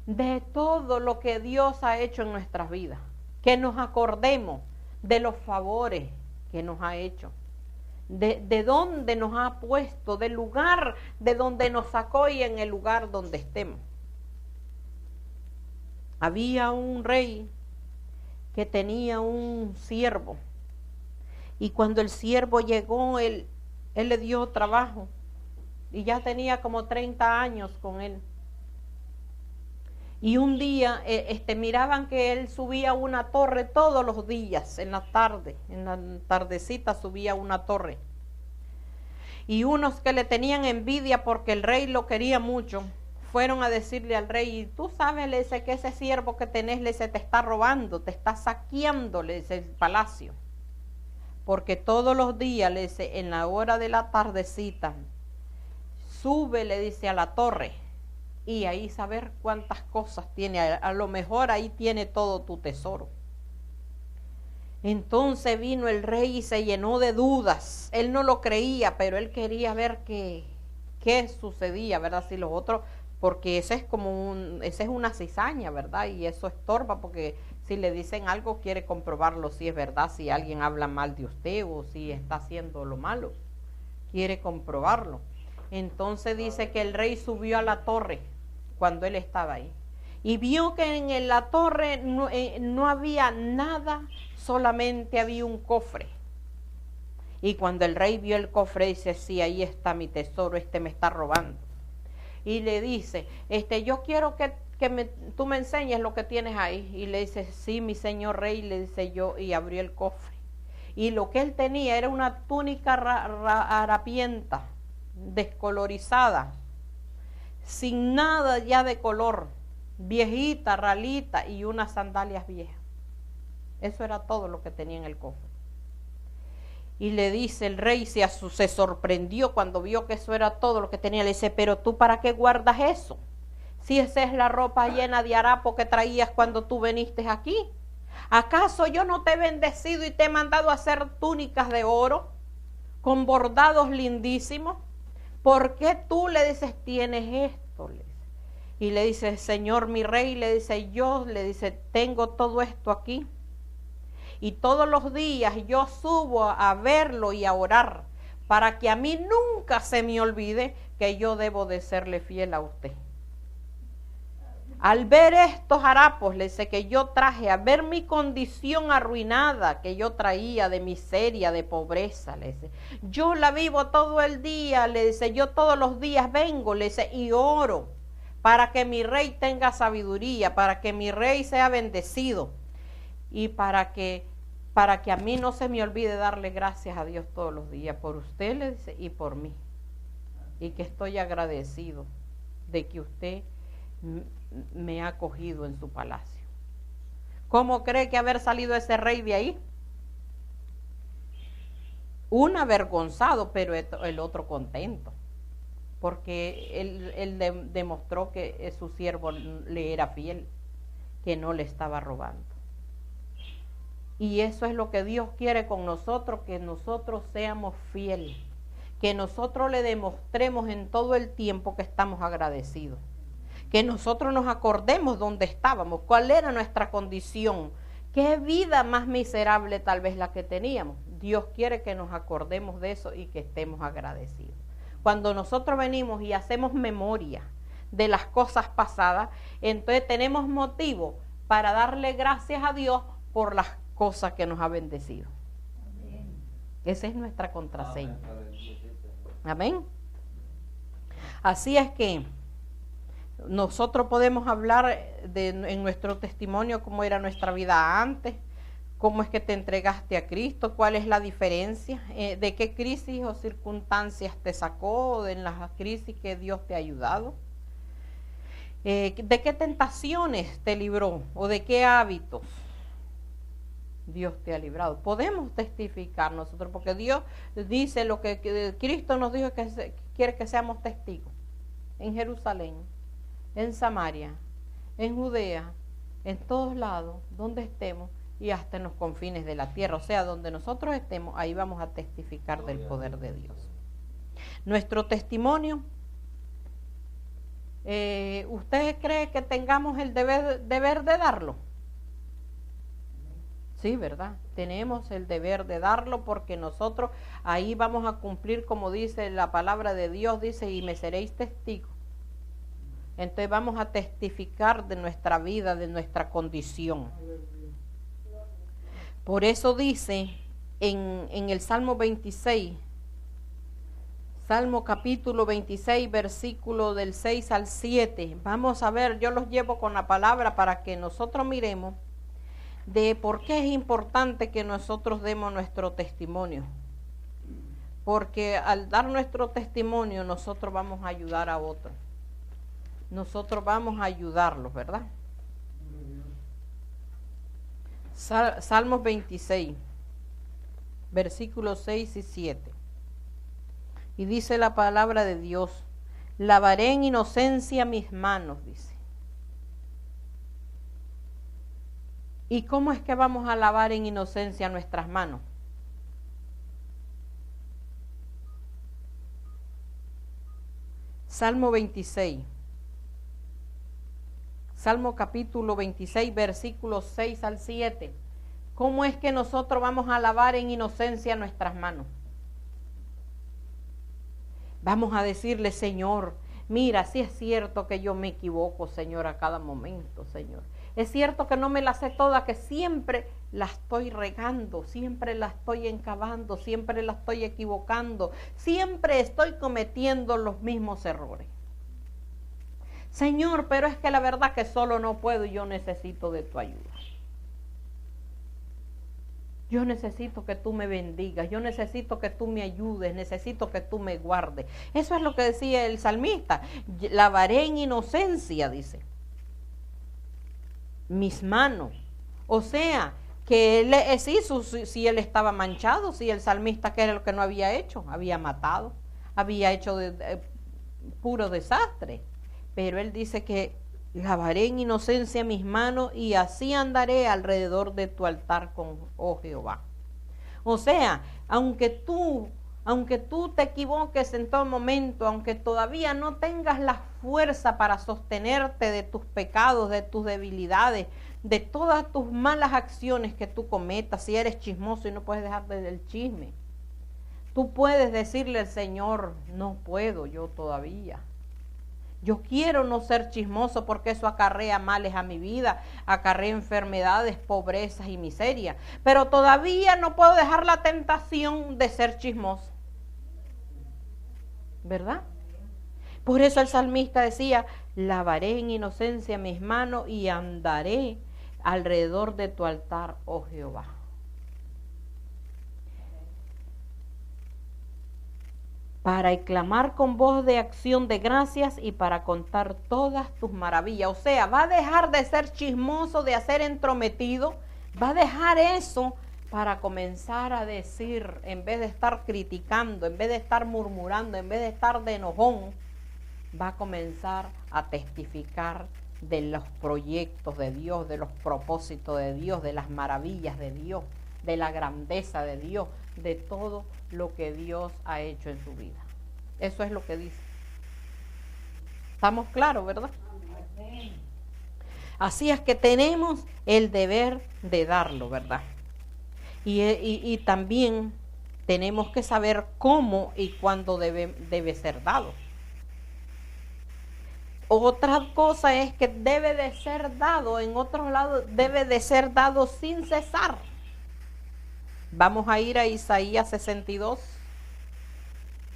Speaker 2: de todo lo que Dios ha hecho en nuestras vidas, que nos acordemos de los favores que nos ha hecho, de dónde nos ha puesto, del lugar de donde nos sacó y en el lugar donde estemos. Había un rey que tenía un siervo, y cuando el siervo llegó, él le dio trabajo, y ya tenía como 30 años con él. Y un día miraban que él subía a una torre todos los días, en la tardecita subía a una torre. Y unos que le tenían envidia porque el rey lo quería mucho, fueron a decirle al rey, y tú sabes, le dice, que ese siervo que tenés, le dice, te está robando, te está saqueando, le dice, el palacio. Porque todos los días, le dice, en la hora de la tardecita, sube, le dice, a la torre. Y ahí saber cuántas cosas tiene, a lo mejor ahí tiene todo tu tesoro. Entonces vino el rey y se llenó de dudas. Él no lo creía, pero él quería ver qué sucedía, ¿verdad? Si los otros, porque ese es una cizaña, ¿verdad? Y eso estorba, porque si le dicen algo quiere comprobarlo si es verdad, si alguien habla mal de usted o si está haciendo lo malo, quiere comprobarlo. Entonces dice que el rey subió a la torre cuando él estaba ahí. Y vio que en la torre no había nada, solamente había un cofre. Y cuando el rey vio el cofre, dice, sí, ahí está mi tesoro, me está robando. Y le dice, yo quiero que tú me enseñes lo que tienes ahí. Y le dice, sí, mi señor rey, le dice yo, y abrió el cofre. Y lo que él tenía era una túnica harapienta, descolorizada, sin nada ya de color, viejita, ralita, y unas sandalias viejas. Eso era todo lo que tenía en el cofre. Y le dice el rey, se sorprendió cuando vio que eso era todo lo que tenía. Le dice, pero tú ¿para qué guardas eso? Si esa es la ropa llena de harapo que traías cuando tú viniste aquí. ¿Acaso yo no te he bendecido y te he mandado a hacer túnicas de oro con bordados lindísimos? ¿Por qué tú, le dices, tienes esto? Le dice. Y le dice, señor mi rey, le dice, yo, le dice, tengo todo esto aquí. Y todos los días yo subo a verlo y a orar para que a mí nunca se me olvide que yo debo de serle fiel a usted. Al ver estos harapos, le dice, que yo traje, a ver mi condición arruinada que yo traía de miseria, de pobreza, le dice, yo la vivo todo el día, le dice, yo todos los días vengo, le dice, y oro para que mi rey tenga sabiduría, para que mi rey sea bendecido y para que a mí no se me olvide darle gracias a Dios todos los días, por usted, le dice, y por mí. Y que estoy agradecido de que usted me ha acogido en su palacio. ¿Cómo cree que haber salido ese rey de ahí? Un avergonzado, pero el otro contento, porque él demostró que su siervo le era fiel, que no le estaba robando. Y eso es lo que Dios quiere con nosotros, que nosotros seamos fieles, que nosotros le demostremos en todo el tiempo que estamos agradecidos, que nosotros nos acordemos dónde estábamos, cuál era nuestra condición, qué vida más miserable tal vez la que teníamos. Dios quiere que nos acordemos de eso y que estemos agradecidos. Cuando nosotros venimos y hacemos memoria de las cosas pasadas, entonces tenemos motivo para darle gracias a Dios por las cosas que nos ha bendecido. Amén. Esa es nuestra contraseña. Amén. Así es que nosotros podemos hablar en nuestro testimonio cómo era nuestra vida antes, cómo es que te entregaste a Cristo, cuál es la diferencia, de qué crisis o circunstancias te sacó, en las crisis que Dios te ha ayudado, de qué tentaciones te libró o de qué hábitos Dios te ha librado. Podemos testificar nosotros, porque Dios dice lo que Cristo nos dijo, que quiere que seamos testigos en Jerusalén, en Samaria, en Judea, en todos lados, donde estemos y hasta en los confines de la tierra. O sea, donde nosotros estemos, ahí vamos a testificar del poder de Dios. Nuestro testimonio, ¿usted cree que tengamos el deber de darlo? Sí, ¿verdad? Tenemos el deber de darlo, porque nosotros ahí vamos a cumplir, como dice la palabra de Dios, dice, y me seréis testigos. Entonces vamos a testificar de nuestra vida, de nuestra condición. Por eso dice en el Salmo 26, Salmo capítulo 26, versículo del 6 al 7. Vamos a ver, yo los llevo con la palabra para que nosotros miremos de por qué es importante que nosotros demos nuestro testimonio. Porque al dar nuestro testimonio nosotros vamos a ayudar a otros. Nosotros vamos a ayudarlos, ¿verdad? Salmos 26, versículos 6 y 7. Y dice la palabra de Dios, lavaré en inocencia mis manos, dice. ¿Y cómo es que vamos a lavar en inocencia nuestras manos? Salmo 26. Salmo capítulo 26, versículos 6 al 7. ¿Cómo es que nosotros vamos a lavar en inocencia nuestras manos? Vamos a decirle, Señor, mira, sí es cierto que yo me equivoco, Señor, a cada momento, Señor. Es cierto que no me la sé toda, que siempre la estoy regando, siempre la estoy encavando, siempre la estoy equivocando, siempre estoy cometiendo los mismos errores. Señor, pero es que la verdad que solo no puedo y yo necesito de tu ayuda. Yo necesito que tú me bendigas, yo necesito que tú me ayudes, necesito que tú me guardes. Eso es lo que decía el salmista, lavaré en inocencia, dice, mis manos. O sea, que él, si él estaba manchado, si el salmista, que era lo que no había hecho, había matado, había hecho puro desastre. Pero él dice que lavaré en inocencia mis manos y así andaré alrededor de tu altar, oh Jehová. O sea, aunque tú te equivoques en todo momento, aunque todavía no tengas la fuerza para sostenerte de tus pecados, de tus debilidades, de todas tus malas acciones que tú cometas, si eres chismoso y no puedes dejarte del chisme, tú puedes decirle al Señor, no puedo yo todavía. Yo quiero no ser chismoso porque eso acarrea males a mi vida, acarrea enfermedades, pobrezas y miseria. Pero todavía no puedo dejar la tentación de ser chismoso. ¿Verdad? Por eso el salmista decía, lavaré en inocencia mis manos y andaré alrededor de tu altar, oh Jehová. Para clamar con voz de acción de gracias y para contar todas tus maravillas. O sea, va a dejar de ser chismoso, de hacer entrometido, va a dejar eso para comenzar a decir, en vez de estar criticando, en vez de estar murmurando, en vez de estar de enojón, va a comenzar a testificar de los proyectos de Dios, de los propósitos de Dios, de las maravillas de Dios, de la grandeza de Dios, de todo lo que Dios ha hecho en su vida. Eso es lo que dice. ¿Estamos claros, verdad? Así es que tenemos el deber de darlo, ¿verdad? Y también tenemos que saber cómo y cuándo debe ser dado. Otra cosa es que debe de ser dado, en otros lados debe de ser dado sin cesar. Vamos a ir a Isaías 62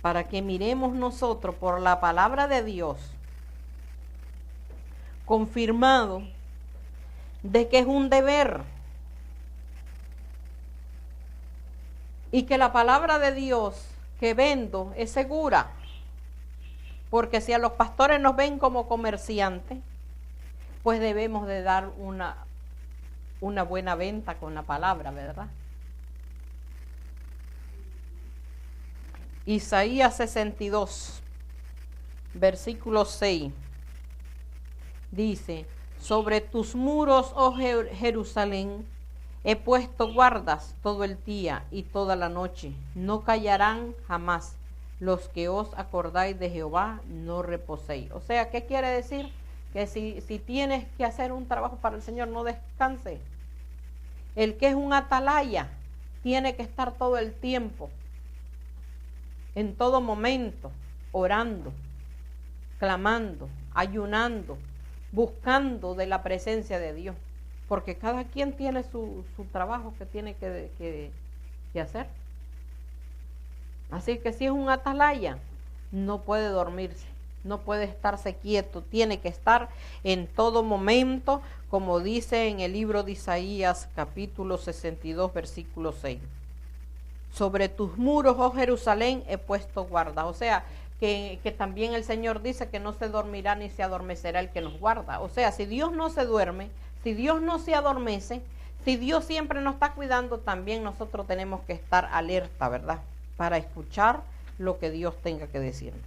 Speaker 2: para que miremos nosotros por la palabra de Dios, confirmado de que es un deber y que la palabra de Dios que vendo es segura, porque si a los pastores nos ven como comerciantes, pues debemos de dar una buena venta con la palabra, ¿verdad? Isaías 62, versículo 6, dice, sobre tus muros, oh Jerusalén, he puesto guardas todo el día y toda la noche, no callarán jamás, los que os acordáis de Jehová, no reposéis. O sea, ¿qué quiere decir? Que si tienes que hacer un trabajo para el Señor, no descanse. El que es un atalaya, tiene que estar todo el tiempo, en todo momento, orando, clamando, ayunando, buscando de la presencia de Dios, porque cada quien tiene su trabajo que tiene que hacer. Así que si es un atalaya, no puede dormirse, no puede estarse quieto, tiene que estar en todo momento, como dice en el libro de Isaías, capítulo 62, versículo 6. Sobre tus muros, oh Jerusalén, he puesto guarda. O sea, que también el Señor dice que no se dormirá ni se adormecerá el que nos guarda. O sea, si Dios no se duerme, si Dios no se adormece, si Dios siempre nos está cuidando, también nosotros tenemos que estar alerta, ¿verdad? Para escuchar lo que Dios tenga que decirnos.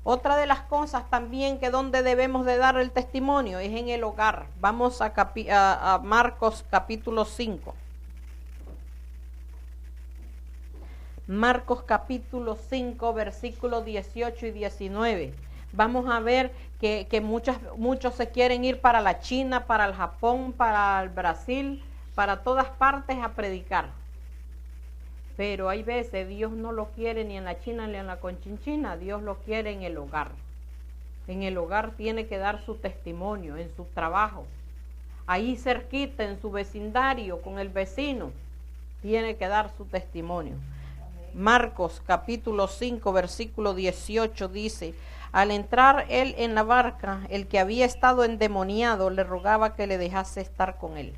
Speaker 2: Otra de las cosas también que donde debemos de dar el testimonio es en el hogar. Vamos a Marcos capítulo 5. Marcos capítulo 5, versículos 18 y 19. Vamos a ver que muchos se quieren ir para la China, para el Japón, para el Brasil, para todas partes a predicar. Pero hay veces Dios no lo quiere ni en la China ni en la Conchinchina, Dios lo quiere en el hogar. En el hogar tiene que dar su testimonio, en su trabajo. Ahí cerquita, en su vecindario, con el vecino, tiene que dar su testimonio. Marcos capítulo 5, versículo 18 dice: al entrar él en la barca, el que había estado endemoniado le rogaba que le dejase estar con él.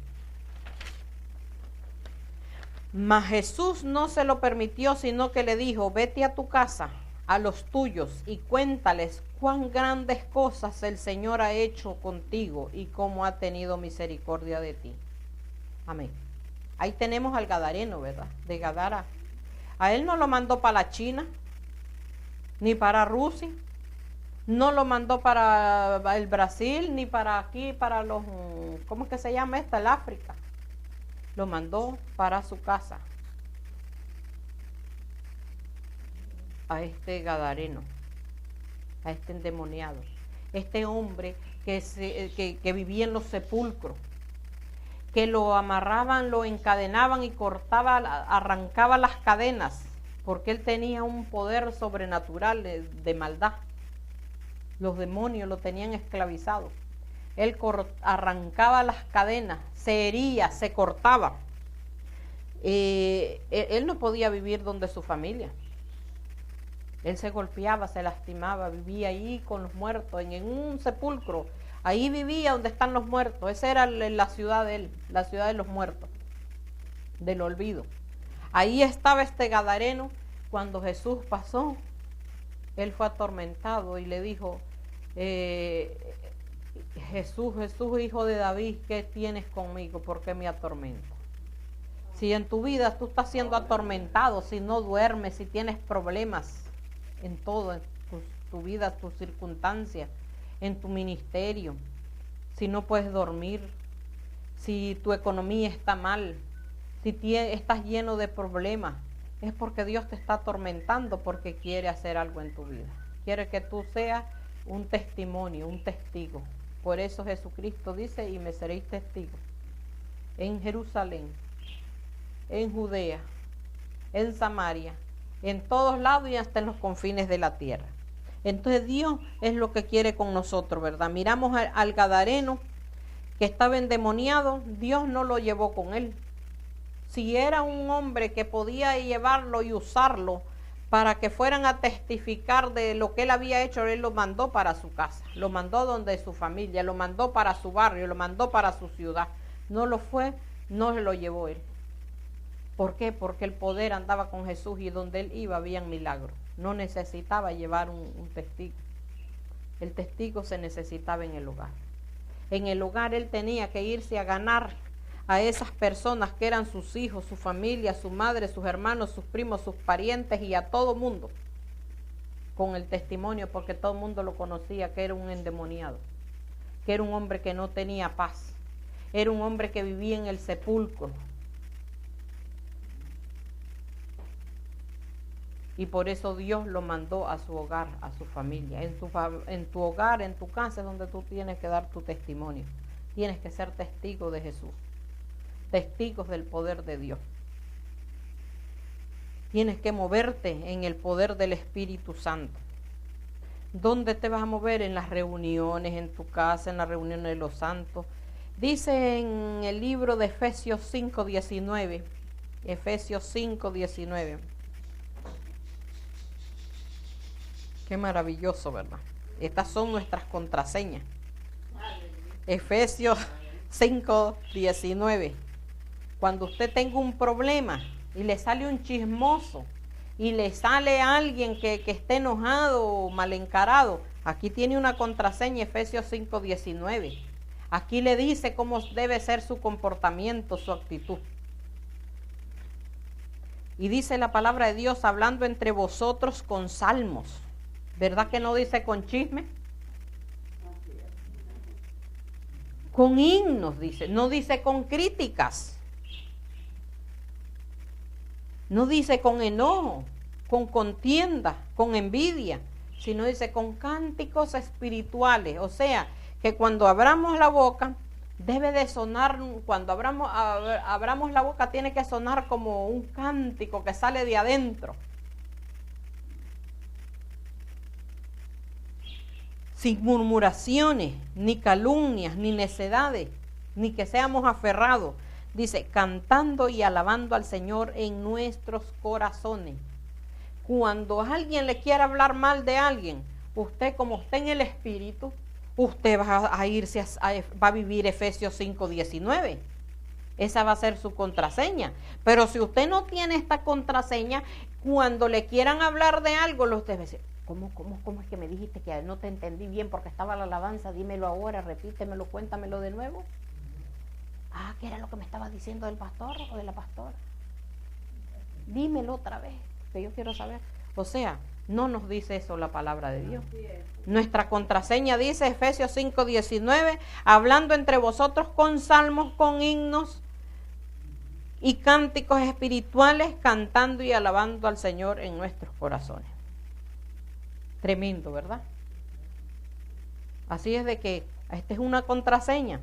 Speaker 2: Mas Jesús no se lo permitió, sino que le dijo: vete a tu casa, a los tuyos, y cuéntales cuán grandes cosas el Señor ha hecho contigo y cómo ha tenido misericordia de ti. Amén. Ahí tenemos al Gadareno, ¿verdad? De Gadara. A él no lo mandó para la China, ni para Rusia, no lo mandó para el Brasil, ni para aquí, para los, ¿cómo es que se llama esta? El África. Lo mandó para su casa, a este Gadareno, a este endemoniado, este hombre que vivía en los sepulcros, que lo amarraban, lo encadenaban y cortaba, arrancaba las cadenas, porque él tenía un poder sobrenatural de maldad. Los demonios lo tenían esclavizado. Él arrancaba las cadenas, se hería, se cortaba. Él no podía vivir donde su familia. Él se golpeaba, se lastimaba, vivía ahí con los muertos, en un sepulcro. Ahí vivía donde están los muertos. Esa era la ciudad de él, la ciudad de los muertos, del olvido. Ahí estaba este Gadareno. Cuando Jesús pasó, él fue atormentado y le dijo: Jesús, hijo de David, ¿qué tienes conmigo? ¿Por qué me atormentas? Si en tu vida tú estás siendo atormentado, si no duermes, si tienes problemas en todo, en tu vida, tus circunstancias, en tu ministerio, si no puedes dormir, si tu economía está mal, si estás lleno de problemas, es porque Dios te está atormentando, porque quiere hacer algo en tu vida. Quiere que tú seas un testimonio, un testigo. Por eso Jesucristo dice: y me seréis testigos en Jerusalén, en Judea, en Samaria, en todos lados y hasta en los confines de la tierra. Entonces Dios es lo que quiere con nosotros, ¿verdad? Miramos al Gadareno que estaba endemoniado, Dios no lo llevó con él. Si era un hombre que podía llevarlo y usarlo para que fueran a testificar de lo que él había hecho, él lo mandó para su casa, lo mandó donde su familia, lo mandó para su barrio, lo mandó para su ciudad. No lo fue, no se lo llevó él. ¿Por qué? Porque el poder andaba con Jesús y donde él iba habían milagros. No necesitaba llevar un testigo. El testigo se necesitaba en el hogar. En el hogar él tenía que irse a ganar a esas personas que eran sus hijos, su familia, su madre, sus hermanos, sus primos, sus parientes y a todo mundo con el testimonio, porque todo el mundo lo conocía, que era un endemoniado, que era un hombre que no tenía paz, era un hombre que vivía en el sepulcro. Y por eso Dios lo mandó a su hogar, a su familia. En tu hogar, en tu casa es donde tú tienes que dar tu testimonio. Tienes que ser testigo de Jesús, testigos del poder de Dios. Tienes que moverte en el poder del Espíritu Santo. ¿Dónde te vas a mover? En las reuniones, en tu casa, en las reuniones de los santos. Dice en el libro de Efesios 5:19, Efesios 5:19. Qué maravilloso, ¿verdad? Estas son nuestras contraseñas. Efesios 5:19. Cuando usted tenga un problema y le sale un chismoso y le sale alguien que esté enojado o mal encarado, aquí tiene una contraseña, Efesios 5:19. Aquí le dice cómo debe ser su comportamiento, su actitud. Y dice la palabra de Dios: hablando entre vosotros con salmos. ¿Verdad que no dice con chisme? Con himnos, dice. No dice con críticas. No dice con enojo, con contienda, con envidia, sino dice con cánticos espirituales. O sea, que cuando abramos la boca, Debe de sonar, cuando abramos la boca, tiene que sonar como un cántico que sale de adentro. Sin murmuraciones, ni calumnias, ni necedades, ni que seamos aferrados. Dice, cantando y alabando al Señor en nuestros corazones. Cuando alguien le quiera hablar mal de alguien, usted, como está en el Espíritu, usted va a vivir Efesios 5:19. Esa va a ser su contraseña. Pero si usted no tiene esta contraseña, cuando le quieran hablar de algo, usted va a decir, ¿cómo es que me dijiste que no te entendí bien porque estaba la alabanza? Dímelo ahora, repítemelo, cuéntamelo de nuevo. Ah, ¿qué era lo que me estaba diciendo del pastor o de la pastora? Dímelo otra vez, que yo quiero saber. O sea, no nos dice eso la palabra de Dios. Nuestra contraseña dice Efesios 5:19, hablando entre vosotros con salmos, con himnos y cánticos espirituales, cantando y alabando al Señor en nuestros corazones. Tremendo, ¿verdad? Así es de que esta es una contraseña.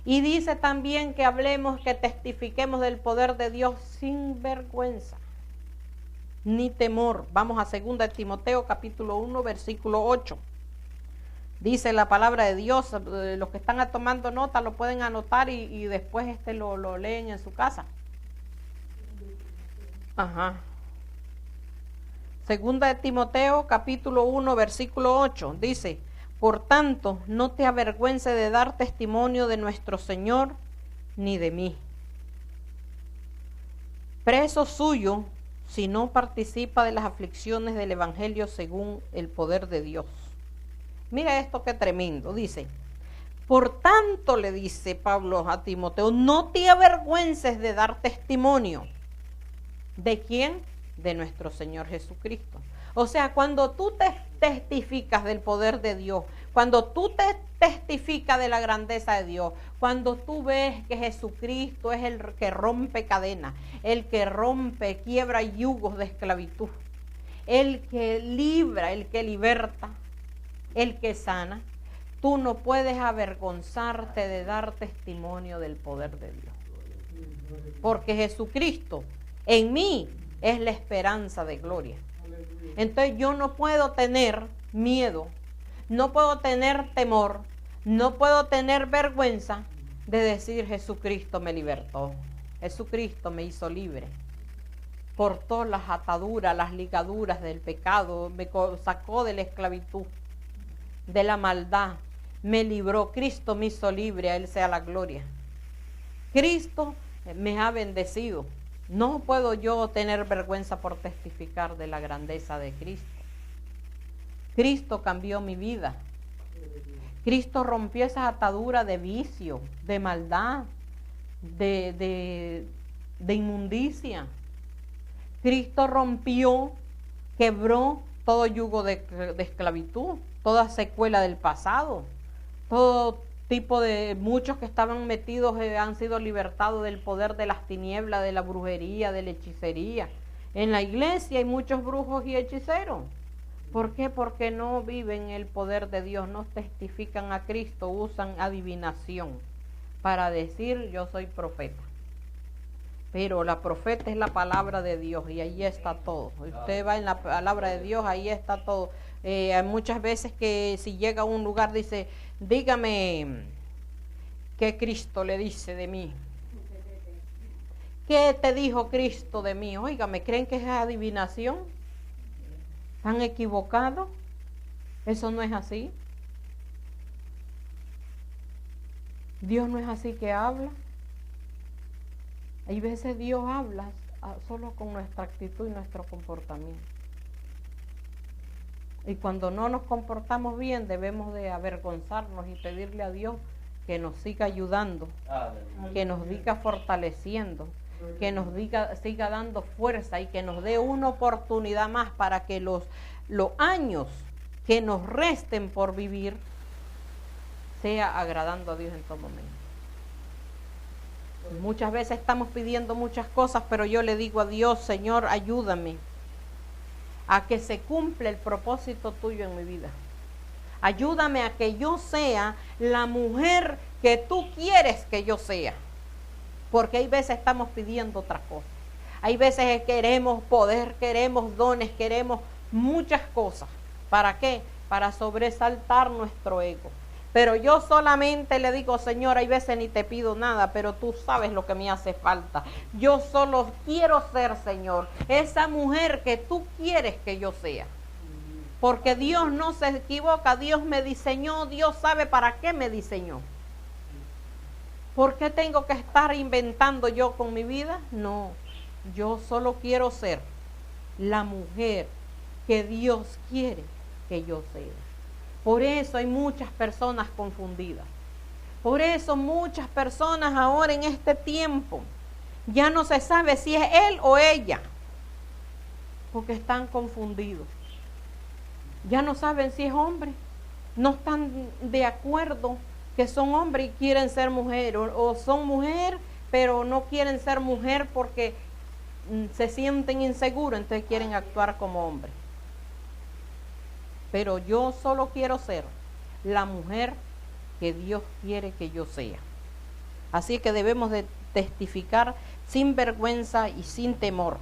Speaker 2: Y dice también que hablemos, que testifiquemos del poder de Dios sin vergüenza ni temor. Vamos a 2 Timoteo capítulo 1 versículo 8. Dice la palabra de Dios, los que están tomando nota lo pueden anotar y después lo leen en su casa. Ajá. 2 Timoteo capítulo 1 versículo 8 dice, por tanto, no te avergüences de dar testimonio de nuestro Señor ni de mí. Preso suyo, si no participa de las aflicciones del Evangelio según el poder de Dios. Mira esto que tremendo, dice, por tanto, le dice Pablo a Timoteo, no te avergüences de dar testimonio. ¿De quién? De nuestro Señor Jesucristo. O sea, cuando tú te testificas del poder de Dios, cuando tú te testificas de la grandeza de Dios, cuando tú ves que Jesucristo es el que rompe cadenas, el que rompe, quiebra yugos de esclavitud, el que libra, el que liberta, el que sana, tú no puedes avergonzarte de dar testimonio del poder de Dios. Porque Jesucristo en mí es la esperanza de gloria. Entonces yo no puedo tener miedo, no puedo tener temor, no puedo tener vergüenza de decir Jesucristo me libertó, Jesucristo me hizo libre, cortó las ataduras, las ligaduras del pecado, me sacó de la esclavitud, de la maldad, me libró, Cristo me hizo libre, a Él sea la gloria. Cristo me ha bendecido. No puedo yo tener vergüenza por testificar de la grandeza de Cristo. Cristo cambió mi vida. Cristo rompió esas ataduras de vicio, de maldad, de inmundicia. Cristo rompió, quebró todo yugo de esclavitud, toda secuela del pasado, todo tipo de muchos que estaban metidos han sido libertados del poder de las tinieblas, de la brujería, de la hechicería. En la iglesia hay muchos brujos y hechiceros. ¿Por qué? Porque no viven el poder de Dios, no testifican a Cristo, usan adivinación para decir yo soy profeta. Pero la profeta es la palabra de Dios y ahí está todo. Usted va en la palabra de Dios, ahí está todo. Hay muchas veces que si llega a un lugar dice, dígame qué Cristo le dice de mí. ¿Qué te dijo Cristo de mí? Óigame, ¿creen que es adivinación? ¿Están equivocados? Eso no es así. Dios no es así que habla. Hay veces Dios habla solo con nuestra actitud y nuestro comportamiento. Y cuando no nos comportamos bien, debemos de avergonzarnos y pedirle a Dios que nos siga ayudando, que nos siga fortaleciendo, que nos siga dando fuerza y que nos dé una oportunidad más para que los años que nos resten por vivir sea agradando a Dios en todo momento. Muchas veces estamos pidiendo muchas cosas, pero yo le digo a Dios, Señor, ayúdame a que se cumpla el propósito tuyo en mi vida, ayúdame a que yo sea la mujer que tú quieres que yo sea. Porque hay veces estamos pidiendo otras cosas. Hay veces queremos poder, queremos dones, queremos muchas cosas. ¿Para qué? Para sobresaltar nuestro ego. Pero yo solamente le digo, Señor, hay veces ni te pido nada, pero tú sabes lo que me hace falta. Yo solo quiero ser, Señor, esa mujer que tú quieres que yo sea. Porque Dios no se equivoca, Dios me diseñó, Dios sabe para qué me diseñó. ¿Por qué tengo que estar inventando yo con mi vida? No, yo solo quiero ser la mujer que Dios quiere que yo sea. Por eso hay muchas personas confundidas. Por eso muchas personas ahora en este tiempo ya no se sabe si es él o ella, porque están confundidos. Ya no saben si es hombre, no están de acuerdo que son hombres y quieren ser mujer, o son mujer pero no quieren ser mujer porque se sienten inseguros, entonces quieren actuar como hombre. Pero yo solo quiero ser la mujer que Dios quiere que yo sea. Así que debemos de testificar sin vergüenza y sin temor.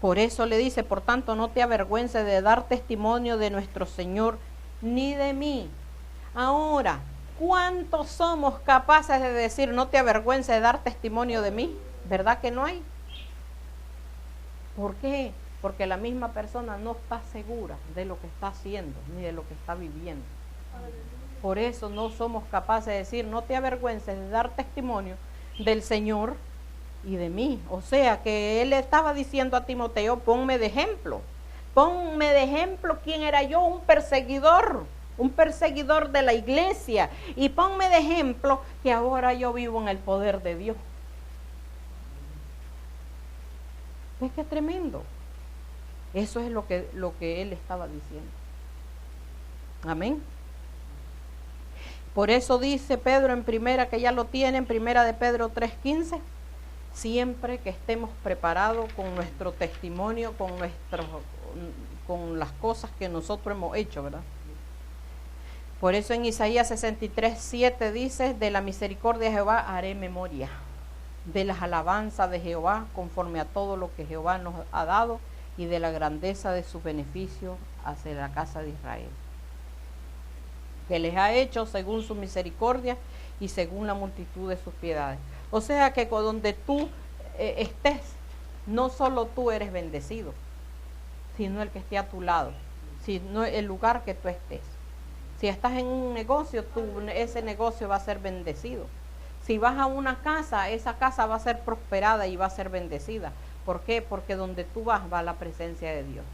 Speaker 2: Por eso le dice, por tanto, no te avergüences de dar testimonio de nuestro Señor, ni de mí. Ahora, ¿cuántos somos capaces de decir, no te avergüences de dar testimonio de mí? ¿Verdad que no hay? ¿Por qué? Porque la misma persona no está segura de lo que está haciendo, ni de lo que está viviendo. Por eso no somos capaces de decir, no te avergüences de dar testimonio del Señor y de mí. O sea que él estaba diciendo a Timoteo, ponme de ejemplo. Ponme de ejemplo quién era yo, un perseguidor de la iglesia. Y ponme de ejemplo que ahora yo vivo en el poder de Dios. ¿Ves qué tremendo? Eso es lo que él estaba diciendo. Amén. Por eso dice Pedro en primera, que ya lo tiene, en primera de Pedro 3:15, siempre que estemos preparados con nuestro testimonio, con las cosas que nosotros hemos hecho, ¿verdad? Por eso en Isaías 63:7 dice, de la misericordia de Jehová haré memoria, de las alabanzas de Jehová conforme a todo lo que Jehová nos ha dado, y de la grandeza de sus beneficios hacia la casa de Israel, que les ha hecho según su misericordia y según la multitud de sus piedades. O sea que donde tú estés, no solo tú eres bendecido, sino el que esté a tu lado, sino el lugar que tú estés. Si estás en un negocio, ese negocio va a ser bendecido. Si vas a una casa, esa casa va a ser prosperada y va a ser bendecida. ¿Por qué? Porque donde tú vas, va la presencia de Dios.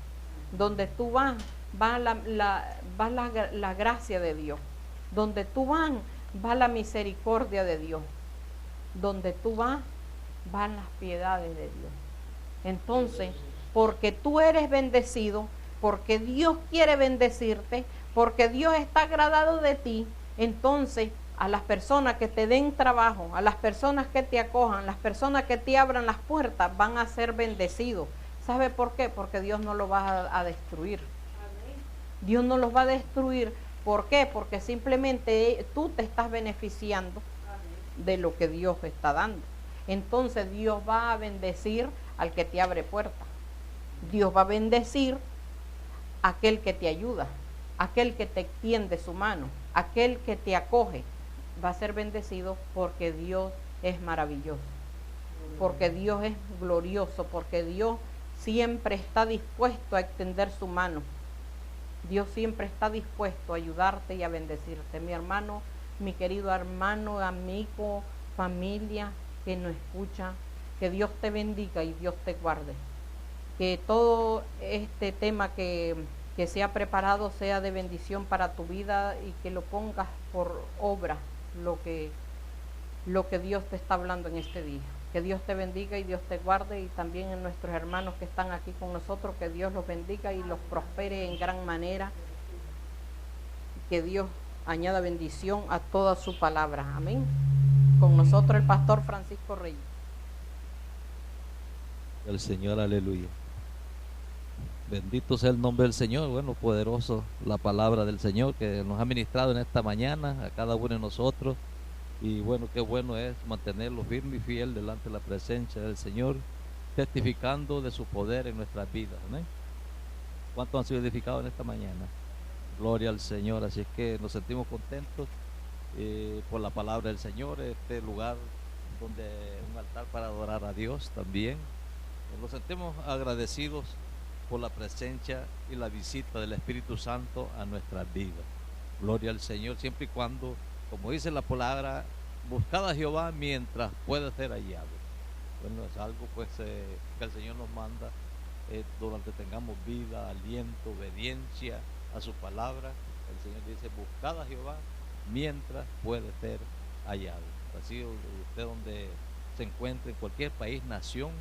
Speaker 2: Donde tú vas, va la gracia de Dios. Donde tú vas, va la misericordia de Dios. Donde tú vas, van las piedades de Dios. Entonces, porque tú eres bendecido, porque Dios quiere bendecirte, porque Dios está agradado de ti, entonces a las personas que te den trabajo, a las personas que te acojan, las personas que te abran las puertas, van a ser bendecidos. ¿Sabe por qué? Porque Dios no los va a destruir. Dios no los va a destruir. ¿Por qué? Porque simplemente tú te estás beneficiando de lo que Dios está dando. Entonces Dios va a bendecir al que te abre puertas. Dios va a bendecir a aquel que te ayuda, aquel que te extiende su mano, aquel que te acoge. Va a ser bendecido porque Dios es maravilloso, porque Dios es glorioso, porque Dios siempre está dispuesto a extender su mano. Dios siempre está dispuesto a ayudarte y a bendecirte. Mi hermano, mi querido hermano, amigo, familia que nos escucha, que Dios te bendiga y Dios te guarde. Que todo este tema que se ha preparado sea de bendición para tu vida y que lo pongas por obra, lo que Dios te está hablando en este día. Que Dios te bendiga y Dios te guarde, y también en nuestros hermanos que están aquí con nosotros, que Dios los bendiga y los prospere en gran manera. Que Dios añada bendición a toda su palabra. Amén. Con nosotros el pastor Francisco Reyes.
Speaker 1: El Señor, aleluya. Bendito sea el nombre del Señor. Bueno, poderoso la palabra del Señor que nos ha ministrado en esta mañana a cada uno de nosotros. Y bueno, qué bueno es mantenerlo firme y fiel delante de la presencia del Señor, testificando de su poder en nuestras vidas. Amén. ¿Cuántos han sido edificados en esta mañana? Gloria al Señor. Así es que nos sentimos contentos por la palabra del Señor, este lugar donde un altar para adorar a Dios también. Nos sentimos agradecidos por la presencia y la visita del Espíritu Santo a nuestras vidas. Gloria al Señor, siempre y cuando, como dice la palabra, buscad a Jehová mientras pueda ser hallado. Bueno, es algo pues que el Señor nos manda durante tengamos vida, aliento, obediencia a su palabra. El Señor dice, buscad a Jehová mientras puede ser hallado. Así usted donde se encuentre, en cualquier país, nación,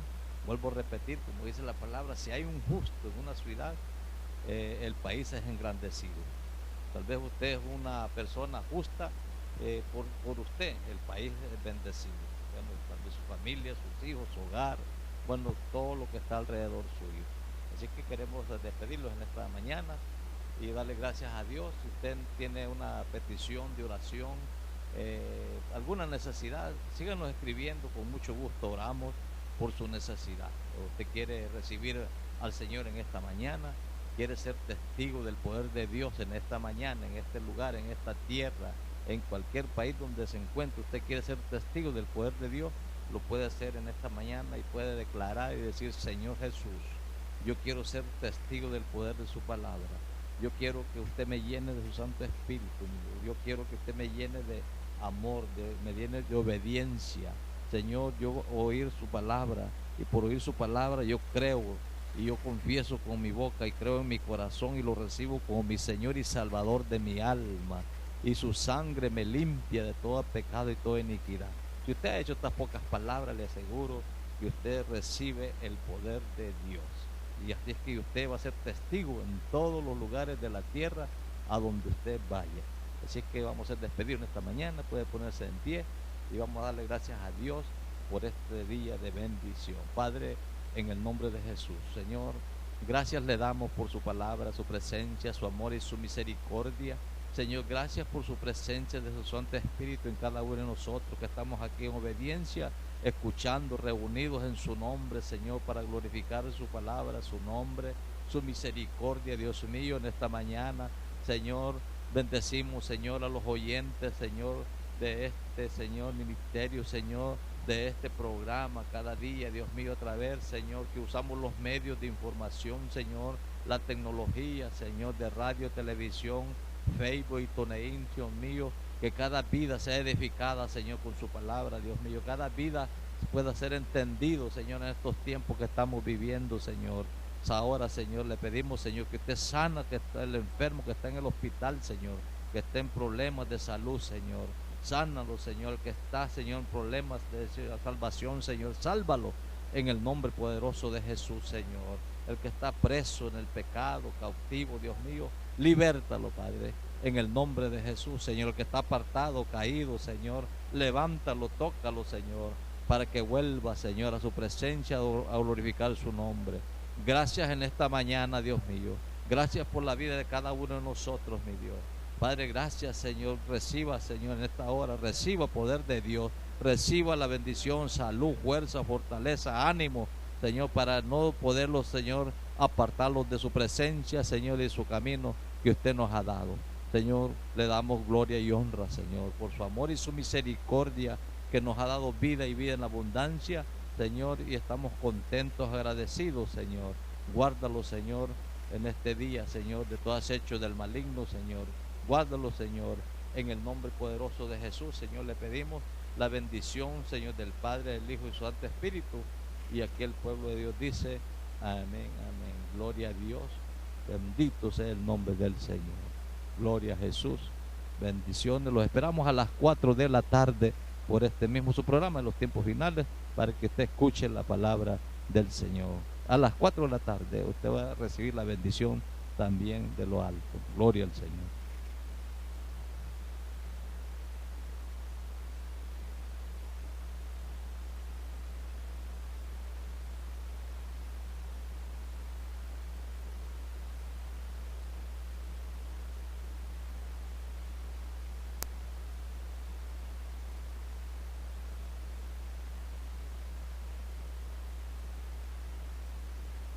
Speaker 1: vuelvo a repetir, como dice la palabra, si hay un justo en una ciudad, el país es engrandecido. Tal vez usted es una persona justa, por usted el país es bendecido. Bueno, tal vez su familia, sus hijos, su hogar, bueno, todo lo que está alrededor suyo. Así que queremos despedirlos en esta mañana y darle gracias a Dios. Si usted tiene una petición de oración, alguna necesidad, síganos escribiendo, con mucho gusto oramos por su necesidad. Usted quiere recibir al Señor en esta mañana, quiere ser testigo del poder de Dios en esta mañana, en este lugar, en esta tierra, en cualquier país donde se encuentre, usted quiere ser testigo del poder de Dios, lo puede hacer en esta mañana y puede declarar y decir, Señor Jesús, yo quiero ser testigo del poder de su palabra. Yo quiero que usted me llene de su Santo Espíritu. Yo quiero que usted me llene de amor, me llene de obediencia. Señor, yo oír su palabra, y por oír su palabra yo creo y yo confieso con mi boca y creo en mi corazón y lo recibo como mi Señor y Salvador de mi alma, y su sangre me limpia de todo pecado y toda iniquidad. Si usted ha hecho estas pocas palabras, le aseguro que usted recibe el poder de Dios, y así es que usted va a ser testigo en todos los lugares de la tierra a donde usted vaya. Así es que vamos a despedirnos esta mañana, puede ponerse en pie y vamos a darle gracias a Dios por este día de bendición. Padre, en el nombre de Jesús, Señor, gracias le damos por su palabra, su presencia, su amor y su misericordia. Señor, gracias por su presencia de su Santo Espíritu en cada uno de nosotros que estamos aquí en obediencia, escuchando, reunidos en su nombre, Señor, para glorificar su palabra, su nombre, su misericordia, Dios mío, en esta mañana. Señor, bendecimos, Señor, a los oyentes, Señor, de este, Señor, ministerio, Señor, de este programa cada día, Dios mío, a través, Señor, que usamos los medios de información, Señor, la tecnología, Señor, de radio, televisión, Facebook y TuneIn, Dios mío, que cada vida sea edificada, Señor, con su palabra, Dios mío, cada vida pueda ser entendido, Señor, en estos tiempos que estamos viviendo, Señor. Ahora, Señor, le pedimos, Señor, que usted sana, que está el enfermo, que está en el hospital, Señor, que esté en problemas de salud, Señor. Sánalo, Señor, que está, Señor, en problemas de salvación, Señor, sálvalo en el nombre poderoso de Jesús, Señor. El que está preso en el pecado, cautivo, Dios mío, libértalo, Padre, en el nombre de Jesús, Señor. El que está apartado, caído, Señor, levántalo, tócalo, Señor, para que vuelva, Señor, a su presencia, a glorificar su nombre. Gracias en esta mañana, Dios mío. Gracias por la vida de cada uno de nosotros, mi Dios. Padre, gracias, Señor. Reciba, Señor, en esta hora, reciba poder de Dios, reciba la bendición, salud, fuerza, fortaleza, ánimo, Señor, para no poderlos, Señor, apartarlos de su presencia, Señor, y de su camino que usted nos ha dado. Señor, le damos gloria y honra, Señor, por su amor y su misericordia, que nos ha dado vida y vida en abundancia, Señor, y estamos contentos, agradecidos, Señor. Guárdalo, Señor, en este día, Señor, de todo acecho del maligno, Señor. Guárdalo, Señor, en el nombre poderoso de Jesús, Señor. Le pedimos la bendición, Señor, del Padre, del Hijo y su Santo Espíritu. Y aquí el pueblo de Dios dice, amén, amén. Gloria a Dios. Bendito sea el nombre del Señor. Gloria a Jesús. Bendiciones. Los esperamos a las 4 de la tarde por este mismo su programa en los tiempos finales, para que usted escuche la palabra del Señor. A las 4 de la tarde usted va a recibir la bendición también de lo alto. Gloria al Señor.